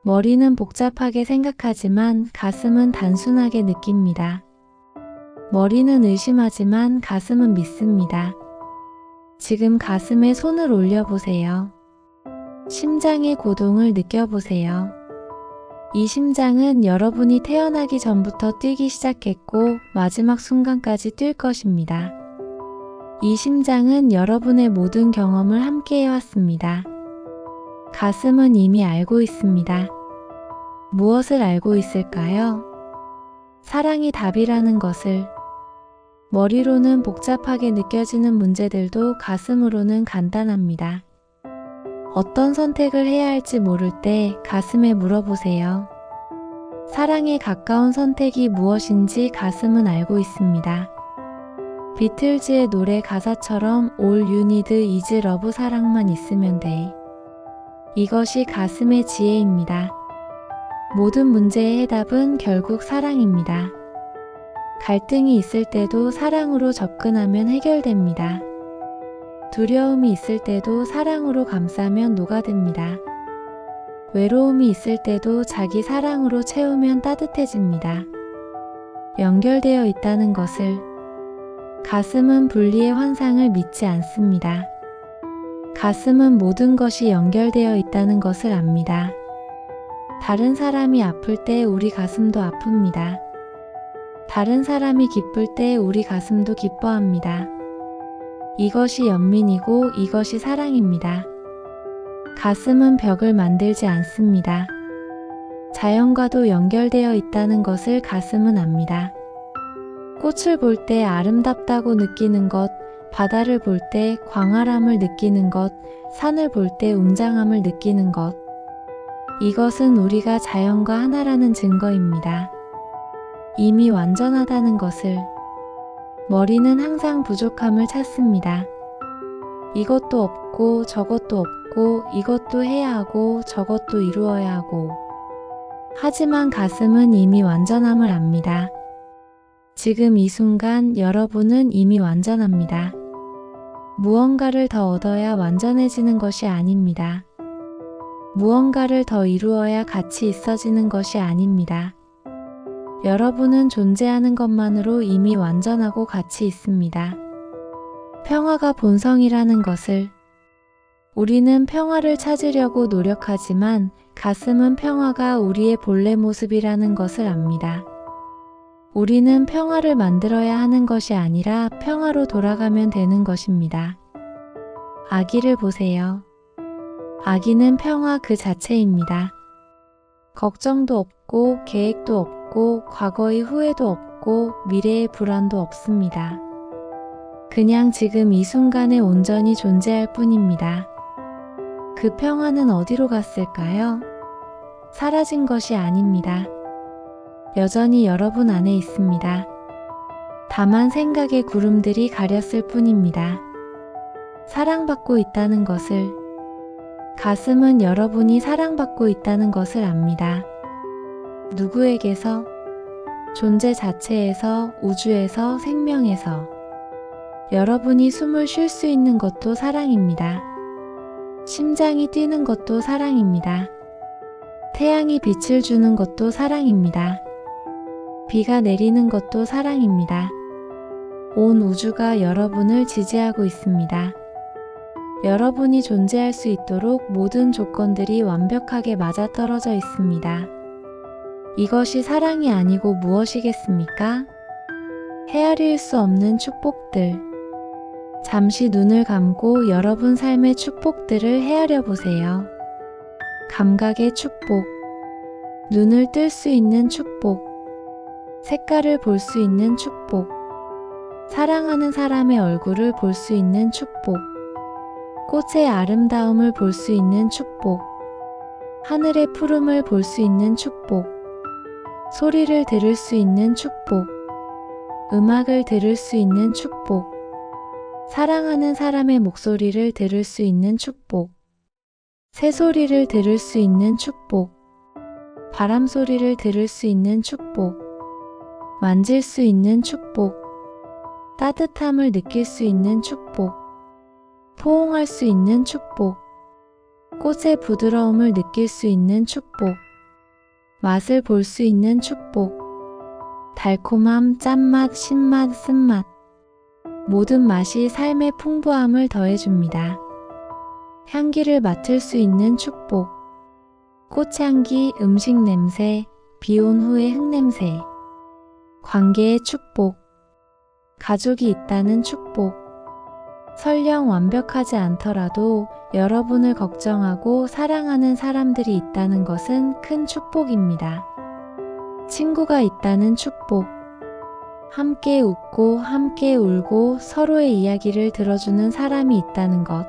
머리는 복잡하게 생각하지만 가슴은 단순하게 느낍니다. 머리는 의심하지만 가슴은 믿습니다. 지금 가슴에 손을 올려보세요. 심장의 고동을 느껴보세요. 이 심장은 여러분이 태어나기 전부터 뛰기 시작했고 마지막 순간까지 뛸 것입니다. 이 심장은 여러분의 모든 경험을 함께 해왔습니다. 가슴은 이미 알고 있습니다. 무엇을 알고 있을까요? 사랑이 답이라는 것을. 머리로는 복잡하게 느껴지는 문제들도 가슴으로는 간단합니다. 어떤 선택을 해야 할지 모를 때 가슴에 물어보세요. 사랑에 가까운 선택이 무엇인지 가슴은 알고 있습니다. 비틀즈의 노래 가사처럼 All you need is love, 사랑만 있으면 돼. 이것이 가슴의 지혜입니다. 모든 문제의 해답은 결국 사랑입니다. 갈등이 있을 때도 사랑으로 접근하면 해결됩니다. 두려움이 있을 때도 사랑으로 감싸면 녹아듭니다. 외로움이 있을 때도 자기 사랑으로 채우면 따뜻해집니다. 연결되어 있다는 것을. 가슴은 분리의 환상을 믿지 않습니다. 가슴은 모든 것이 연결되어 있다는 것을 압니다. 다른 사람이 아플 때 우리 가슴도 아픕니다. 다른 사람이 기쁠 때 우리 가슴도 기뻐합니다. 이것이 연민이고 이것이 사랑입니다. 가슴은 벽을 만들지 않습니다. 자연과도 연결되어 있다는 것을 가슴은 압니다. 꽃을 볼 때 아름답다고 느끼는 것, 바다를 볼 때 광활함을 느끼는 것, 산을 볼 때 웅장함을 느끼는 것. 이것은 우리가 자연과 하나라는 증거입니다. 이미 완전하다는 것을. 머리는 항상 부족함을 찾습니다. 이것도 없고 저것도 없고 이것도 해야 하고 저것도 이루어야 하고. 하지만 가슴은 이미 완전함을 압니다. 지금 이 순간 여러분은 이미 완전합니다. 무언가를 더 얻어야 완전해지는 것이 아닙니다. 무언가를 더 이루어야 가치 있어지는 것이 아닙니다. 여러분은 존재하는 것만으로 이미 완전하고 가치 있습니다. 평화가 본성이라는 것을. 우리는 평화를 찾으려고 노력하지만 가슴은 평화가 우리의 본래 모습이라는 것을 압니다. 우리는 평화를 만들어야 하는 것이 아니라 평화로 돌아가면 되는 것입니다. 아기를 보세요. 아기는 평화 그 자체입니다. 걱정도 없고 계획도 없고 과거의 후회도 없고 미래의 불안도 없습니다. 그냥 지금 이 순간에 온전히 존재할 뿐입니다. 그 평화는 어디로 갔을까요? 사라진 것이 아닙니다. 여전히 여러분 안에 있습니다. 다만 생각의 구름들이 가렸을 뿐입니다. 사랑받고 있다는 것을, 가슴은 여러분이 사랑받고 있다는 것을 압니다. 누구에게서? 존재 자체에서, 우주에서, 생명에서. 여러분이 숨을 쉴 수 있는 것도 사랑입니다. 심장이 뛰는 것도 사랑입니다. 태양이 빛을 주는 것도 사랑입니다. 비가 내리는 것도 사랑입니다. 온 우주가 여러분을 지지하고 있습니다. 여러분이 존재할 수 있도록 모든 조건들이 완벽하게 맞아떨어져 있습니다. 이것이 사랑이 아니고 무엇이겠습니까? 헤아릴 수 없는 축복들. 잠시 눈을 감고 여러분 삶의 축복들을 헤아려 보세요. 감각의 축복, 눈을 뜰 수 있는 축복, 색깔을 볼 수 있는 축복, 사랑하는 사람의 얼굴을 볼 수 있는 축복, 꽃의 아름다움을 볼 수 있는 축복, 하늘의 푸름을 볼 수 있는 축복, 소리를 들을 수 있는 축복, 음악을 들을 수 있는 축복, 사랑하는 사람의 목소리를 들을 수 있는 축복, 새소리를 들을 수 있는 축복, 바람 소리를 들을 수 있는 축복, 만질 수 있는 축복, 따뜻함을 느낄 수 있는 축복, 포옹할 수 있는 축복, 꽃의 부드러움을 느낄 수 있는 축복, 맛을 볼 수 있는 축복, 달콤함, 짠맛, 신맛, 쓴맛, 모든 맛이 삶의 풍부함을 더해줍니다. 향기를 맡을 수 있는 축복, 꽃향기, 음식 냄새, 비온 후의 흙냄새, 관계의 축복, 가족이 있다는 축복, 설령 완벽하지 않더라도 여러분을 걱정하고 사랑하는 사람들이 있다는 것은 큰 축복입니다. 친구가 있다는 축복, 함께 웃고 함께 울고 서로의 이야기를 들어주는 사람이 있다는 것,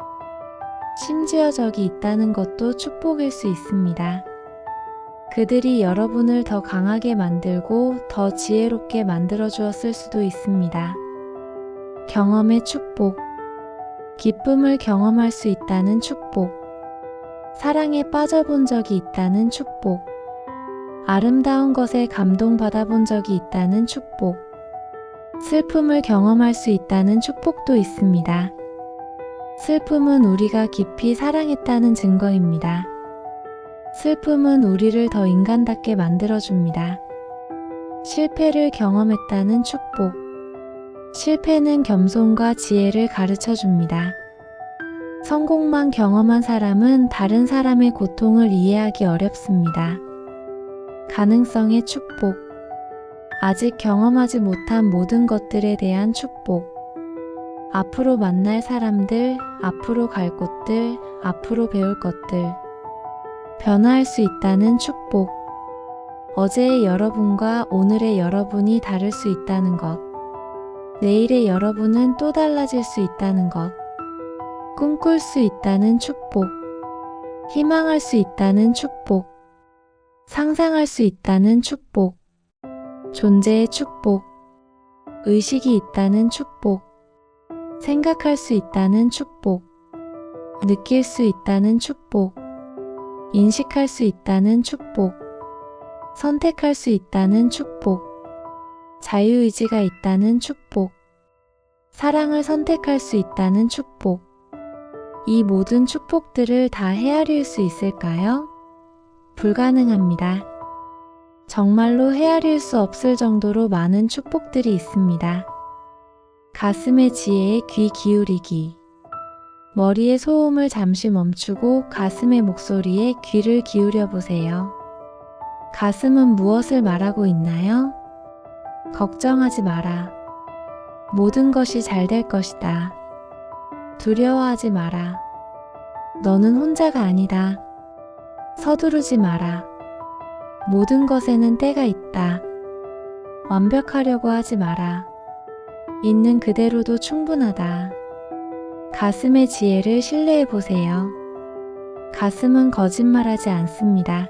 심지어 적이 있다는 것도 축복일 수 있습니다. 그들이 여러분을 더 강하게 만들고 더 지혜롭게 만들어 주었을 수도 있습니다. 경험의 축복, 기쁨을 경험할 수 있다는 축복, 사랑에 빠져본 적이 있다는 축복, 아름다운 것에 감동받아 본 적이 있다는 축복, 슬픔을 경험할 수 있다는 축복도 있습니다. 슬픔은 우리가 깊이 사랑했다는 증거입니다. 슬픔은 우리를 더 인간답게 만들어줍니다. 실패를 경험했다는 축복, 실패는 겸손과 지혜를 가르쳐줍니다. 성공만 경험한 사람은 다른 사람의 고통을 이해하기 어렵습니다. 가능성의 축복, 아직 경험하지 못한 모든 것들에 대한 축복, 앞으로 만날 사람들, 앞으로 갈 곳들, 앞으로 배울 것들, 변화할 수 있다는 축복, 어제의 여러분과 오늘의 여러분이 다를 수 있다는 것, 내일의 여러분은 또 달라질 수 있다는 것, 꿈꿀 수 있다는 축복, 희망할 수 있다는 축복, 상상할 수 있다는 축복, 존재의 축복, 의식이 있다는 축복, 생각할 수 있다는 축복, 느낄 수 있다는 축복, 인식할 수 있다는 축복, 선택할 수 있다는 축복, 자유의지가 있다는 축복, 사랑을 선택할 수 있다는 축복. 이 모든 축복들을 다 헤아릴 수 있을까요? 불가능합니다. 정말로 헤아릴 수 없을 정도로 많은 축복들이 있습니다. 가슴의 지혜에 귀 기울이기. 머리의 소음을 잠시 멈추고 가슴의 목소리에 귀를 기울여 보세요. 가슴은 무엇을 말하고 있나요? 걱정하지 마라. 모든 것이 잘 될 것이다. 두려워하지 마라. 너는 혼자가 아니다. 서두르지 마라. 모든 것에는 때가 있다. 완벽하려고 하지 마라. 있는 그대로도 충분하다. 가슴의 지혜를 신뢰해 보세요. 가슴은 거짓말하지 않습니다.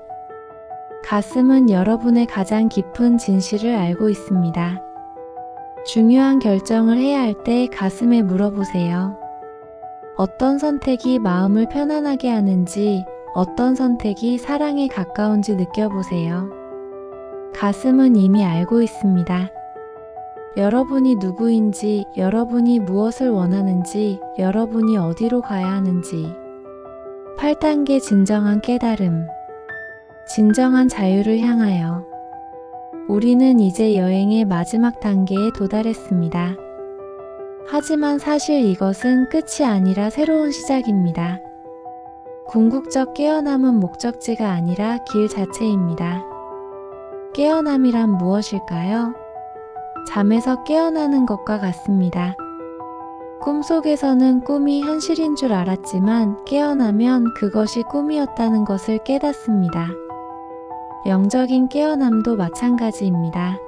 가슴은 여러분의 가장 깊은 진실을 알고 있습니다. 중요한 결정을 해야 할 때 가슴에 물어보세요. 어떤 선택이 마음을 편안하게 하는지, 어떤 선택이 사랑에 가까운지 느껴보세요. 가슴은 이미 알고 있습니다. 여러분이 누구인지, 여러분이 무엇을 원하는지, 여러분이 어디로 가야 하는지. 8단계 진정한 깨달음. 진정한 자유를 향하여. 우리는 이제 여행의 마지막 단계에 도달했습니다. 하지만 사실 이것은 끝이 아니라 새로운 시작입니다. 궁극적 깨어남은 목적지가 아니라 길 자체입니다. 깨어남이란 무엇일까요? 잠에서 깨어나는 것과 같습니다. 꿈속에서는 꿈이 현실인 줄 알았지만 깨어나면 그것이 꿈이었다는 것을 깨닫습니다. 영적인 깨어남도 마찬가지입니다.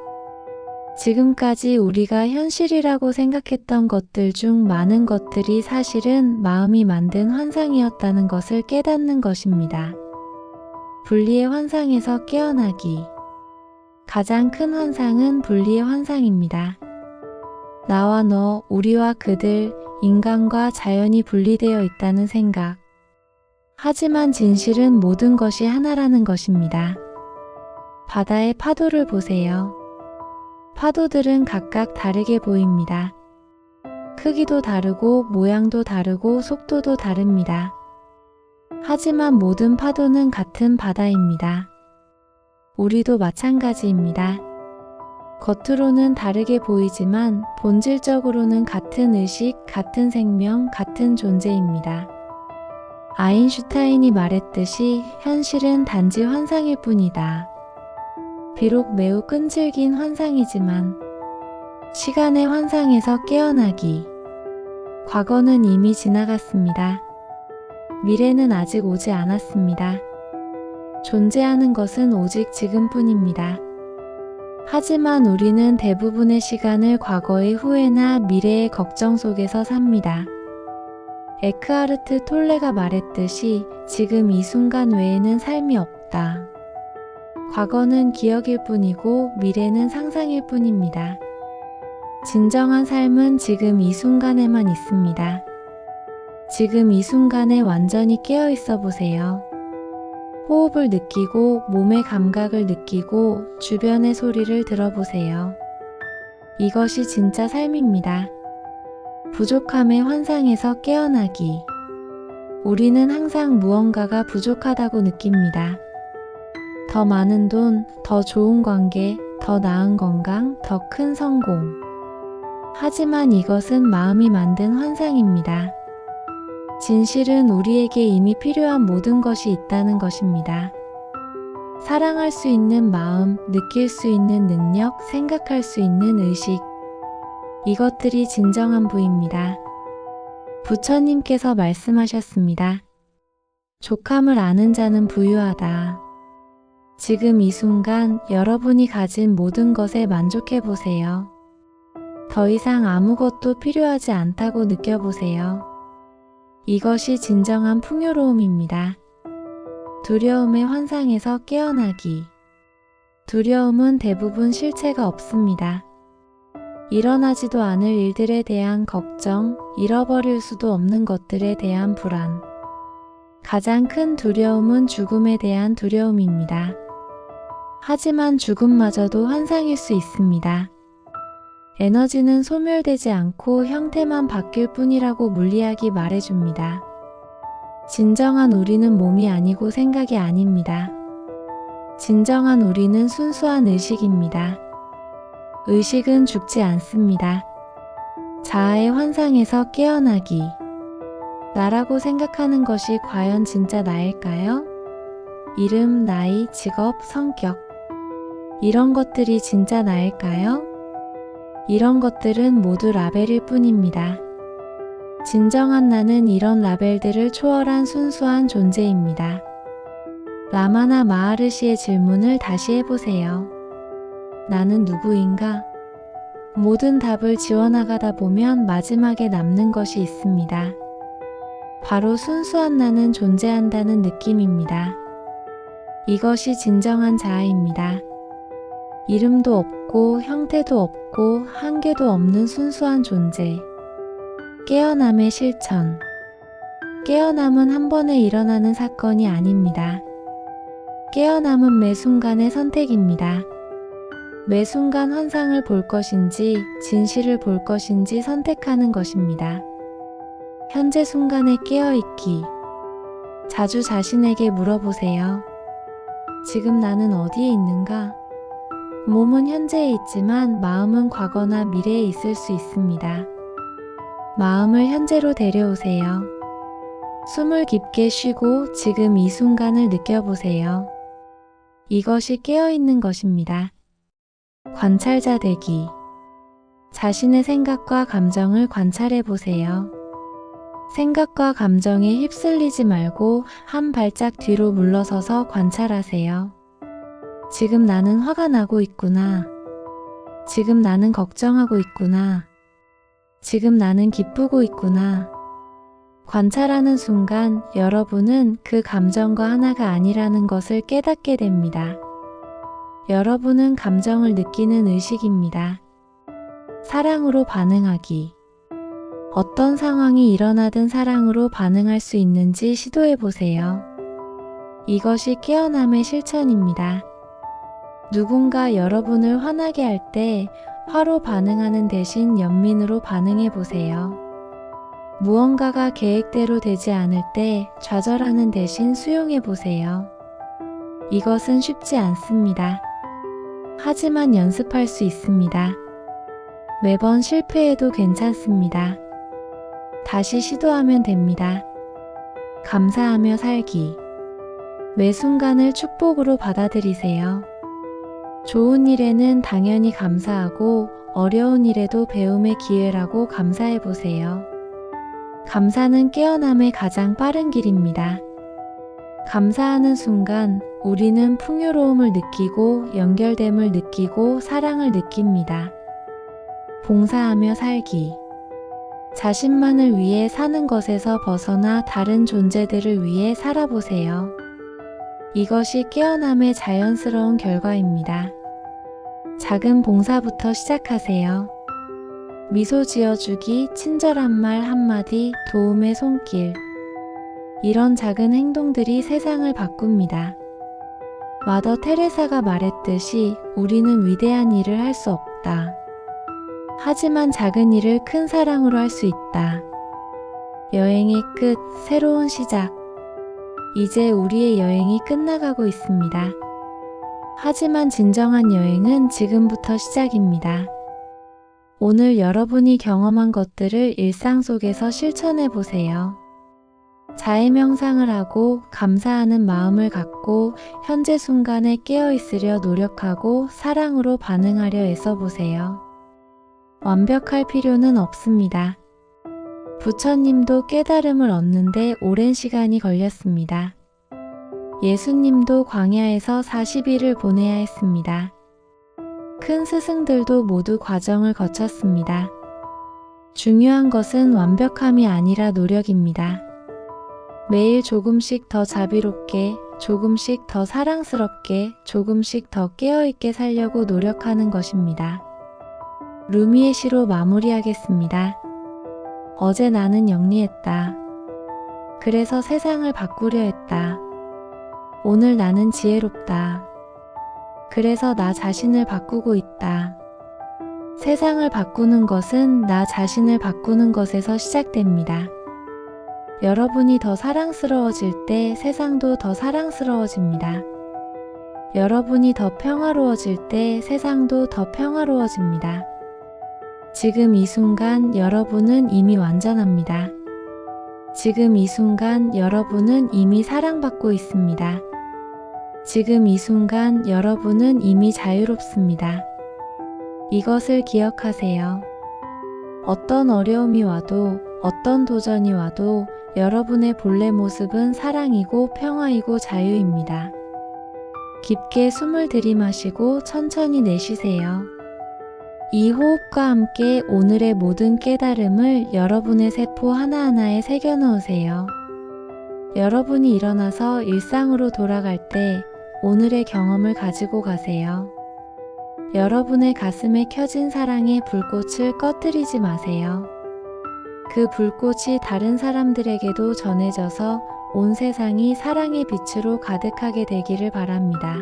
지금까지 우리가 현실이라고 생각했던 것들 중 많은 것들이 사실은 마음이 만든 환상이었다는 것을 깨닫는 것입니다. 분리의 환상에서 깨어나기. 가장 큰 환상은 분리의 환상입니다. 나와 너, 우리와 그들, 인간과 자연이 분리되어 있다는 생각. 하지만 진실은 모든 것이 하나라는 것입니다. 바다의 파도를 보세요. 파도들은 각각 다르게 보입니다. 크기도 다르고 모양도 다르고 속도도 다릅니다. 하지만 모든 파도는 같은 바다입니다. 우리도 마찬가지입니다. 겉으로는 다르게 보이지만 본질적으로는 같은 의식, 같은 생명, 같은 존재입니다. 아인슈타인이 말했듯이 현실은 단지 환상일 뿐이다. 비록 매우 끈질긴 환상이지만 시간의 환상에서 깨어나기. 과거는 이미 지나갔습니다. 미래는 아직 오지 않았습니다. 존재하는 것은 오직 지금뿐입니다. 하지만 우리는 대부분의 시간을 과거의 후회나 미래의 걱정 속에서 삽니다. 에크하르트 톨레가 말했듯이 지금 이 순간 외에는 삶이 없다. 과거는 기억일 뿐이고 미래는 상상일 뿐입니다. 진정한 삶은 지금 이 순간에만 있습니다. 지금 이 순간에 완전히 깨어 있어 보세요. 호흡을 느끼고 몸의 감각을 느끼고 주변의 소리를 들어보세요. 이것이 진짜 삶입니다. 부족함의 환상에서 깨어나기. 우리는 항상 무언가가 부족하다고 느낍니다. 더 많은 돈, 더 좋은 관계, 더 나은 건강, 더 큰 성공. 하지만 이것은 마음이 만든 환상입니다. 진실은 우리에게 이미 필요한 모든 것이 있다는 것입니다. 사랑할 수 있는 마음, 느낄 수 있는 능력, 생각할 수 있는 의식. 이것들이 진정한 부입니다. 부처님께서 말씀하셨습니다. 족함을 아는 자는 부유하다. 지금 이 순간 여러분이 가진 모든 것에 만족해 보세요. 더 이상 아무것도 필요하지 않다고 느껴보세요. 이것이 진정한 풍요로움입니다. 두려움의 환상에서 깨어나기. 두려움은 대부분 실체가 없습니다. 일어나지도 않을 일들에 대한 걱정, 잃어버릴 수도 없는 것들에 대한 불안. 가장 큰 두려움은 죽음에 대한 두려움입니다. 하지만 죽음마저도 환상일 수 있습니다. 에너지는 소멸되지 않고 형태만 바뀔 뿐이라고 물리학이 말해줍니다. 진정한 우리는 몸이 아니고 생각이 아닙니다. 진정한 우리는 순수한 의식입니다. 의식은 죽지 않습니다. 자아의 환상에서 깨어나기. 나라고 생각하는 것이 과연 진짜 나일까요? 이름, 나이, 직업, 성격. 이런 것들이 진짜 나일까요? 이런 것들은 모두 라벨일 뿐입니다. 진정한 나는 이런 라벨들을 초월한 순수한 존재입니다. 라마나 마하르시의 질문을 다시 해보세요. 나는 누구인가? 모든 답을 지워나가다 보면 마지막에 남는 것이 있습니다. 바로 순수한 나는 존재한다는 느낌입니다. 이것이 진정한 자아입니다. 이름도 없고 형태도 없고 한계도 없는 순수한 존재. 깨어남의 실천. 깨어남은 한 번에 일어나는 사건이 아닙니다. 깨어남은 매 순간의 선택입니다. 매 순간 환상을 볼 것인지 진실을 볼 것인지 선택하는 것입니다. 현재 순간에 깨어있기. 자주 자신에게 물어보세요. 지금 나는 어디에 있는가? 몸은 현재에 있지만 마음은 과거나 미래에 있을 수 있습니다. 마음을 현재로 데려오세요. 숨을 깊게 쉬고 지금 이 순간을 느껴보세요. 이것이 깨어있는 것입니다. 관찰자 되기. 자신의 생각과 감정을 관찰해 보세요. 생각과 감정에 휩쓸리지 말고 한 발짝 뒤로 물러서서 관찰하세요. 지금 나는 화가 나고 있구나. 지금 나는 걱정하고 있구나. 지금 나는 기쁘고 있구나. 관찰하는 순간 여러분은 그 감정과 하나가 아니라는 것을 깨닫게 됩니다. 여러분은 감정을 느끼는 의식입니다. 사랑으로 반응하기. 어떤 상황이 일어나든 사랑으로 반응할 수 있는지 시도해 보세요. 이것이 깨어남의 실천입니다. 누군가 여러분을 화나게 할 때 화로 반응하는 대신 연민으로 반응해 보세요. 무언가가 계획대로 되지 않을 때 좌절하는 대신 수용해 보세요. 이것은 쉽지 않습니다. 하지만 연습할 수 있습니다. 매번 실패해도 괜찮습니다. 다시 시도하면 됩니다. 감사하며 살기. 매 순간을 축복으로 받아들이세요. 좋은 일에는 당연히 감사하고 어려운 일에도 배움의 기회라고 감사해 보세요. 감사는 깨어남의 가장 빠른 길입니다. 감사하는 순간 우리는 풍요로움을 느끼고 연결됨을 느끼고 사랑을 느낍니다. 봉사하며 살기. 자신만을 위해 사는 것에서 벗어나 다른 존재들을 위해 살아보세요. 이것이 깨어남의 자연스러운 결과입니다. 작은 봉사부터 시작하세요. 미소 지어주기, 친절한 말 한마디, 도움의 손길. 이런 작은 행동들이 세상을 바꿉니다. 마더 테레사가 말했듯이 우리는 위대한 일을 할 수 없다. 하지만 작은 일을 큰 사랑으로 할 수 있다. 여행의 끝, 새로운 시작. 이제 우리의 여행이 끝나가고 있습니다. 하지만 진정한 여행은 지금부터 시작입니다. 오늘 여러분이 경험한 것들을 일상 속에서 실천해 보세요. 자해 명상을 하고 감사하는 마음을 갖고 현재 순간에 깨어 있으려 노력하고 사랑으로 반응하려 애써 보세요. 완벽할 필요는 없습니다. 부처님도 깨달음을 얻는데 오랜 시간이 걸렸습니다. 예수님도 광야에서 40일을 보내야 했습니다. 큰 스승들도 모두 과정을 거쳤습니다. 중요한 것은 완벽함이 아니라 노력입니다. 매일 조금씩 더 자비롭게, 조금씩 더 사랑스럽게, 조금씩 더 깨어있게 살려고 노력하는 것입니다. 루미의 시로 마무리하겠습니다. 어제 나는 영리했다. 그래서 세상을 바꾸려 했다. 오늘 나는 지혜롭다. 그래서 나 자신을 바꾸고 있다. 세상을 바꾸는 것은 나 자신을 바꾸는 것에서 시작됩니다. 여러분이 더 사랑스러워질 때 세상도 더 사랑스러워집니다. 여러분이 더 평화로워질 때 세상도 더 평화로워집니다. 지금 이 순간 여러분은 이미 완전합니다. 지금 이 순간 여러분은 이미 사랑받고 있습니다. 지금 이 순간 여러분은 이미 자유롭습니다. 이것을 기억하세요. 어떤 어려움이 와도, 어떤 도전이 와도 여러분의 본래 모습은 사랑이고 평화이고 자유입니다. 깊게 숨을 들이마시고 천천히 내쉬세요. 이 호흡과 함께 오늘의 모든 깨달음을 여러분의 세포 하나하나에 새겨 넣으세요. 여러분이 일어나서 일상으로 돌아갈 때 오늘의 경험을 가지고 가세요. 여러분의 가슴에 켜진 사랑의 불꽃을 꺼뜨리지 마세요. 그 불꽃이 다른 사람들에게도 전해져서 온 세상이 사랑의 빛으로 가득하게 되기를 바랍니다.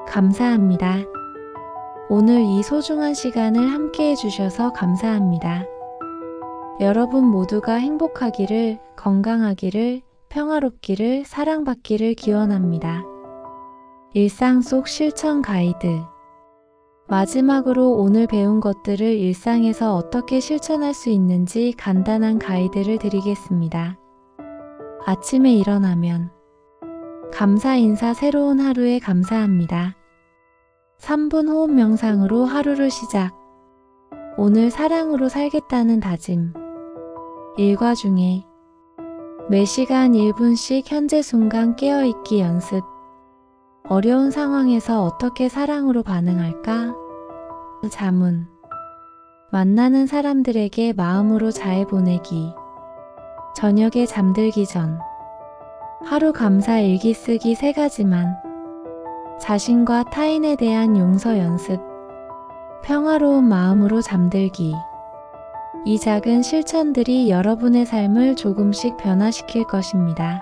감사합니다. 오늘 이 소중한 시간을 함께 해주셔서 감사합니다. 여러분 모두가 행복하기를, 건강하기를, 평화롭기를, 사랑받기를 기원합니다. 일상 속 실천 가이드. 마지막으로 오늘 배운 것들을 일상에서 어떻게 실천할 수 있는지 간단한 가이드를 드리겠습니다. 아침에 일어나면 감사 인사, 새로운 하루에 감사합니다. 3분 호흡 명상으로 하루를 시작. 오늘 사랑으로 살겠다는 다짐. 일과 중에 매 시간 1분씩 현재 순간 깨어있기 연습. 어려운 상황에서 어떻게 사랑으로 반응할까? 자문. 만나는 사람들에게 마음으로 잘 보내기. 저녁에 잠들기 전 하루 감사 일기 쓰기 3가지만. 자신과 타인에 대한 용서 연습. 평화로운 마음으로 잠들기. 이 작은 실천들이 여러분의 삶을 조금씩 변화시킬 것입니다.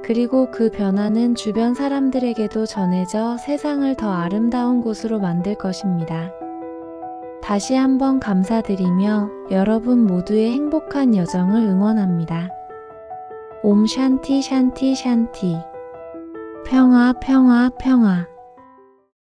그리고 그 변화는 주변 사람들에게도 전해져 세상을 더 아름다운 곳으로 만들 것입니다. 다시 한번 감사드리며 여러분 모두의 행복한 여정을 응원합니다. 옴 샨티 샨티 샨티. 평화 평화 평화.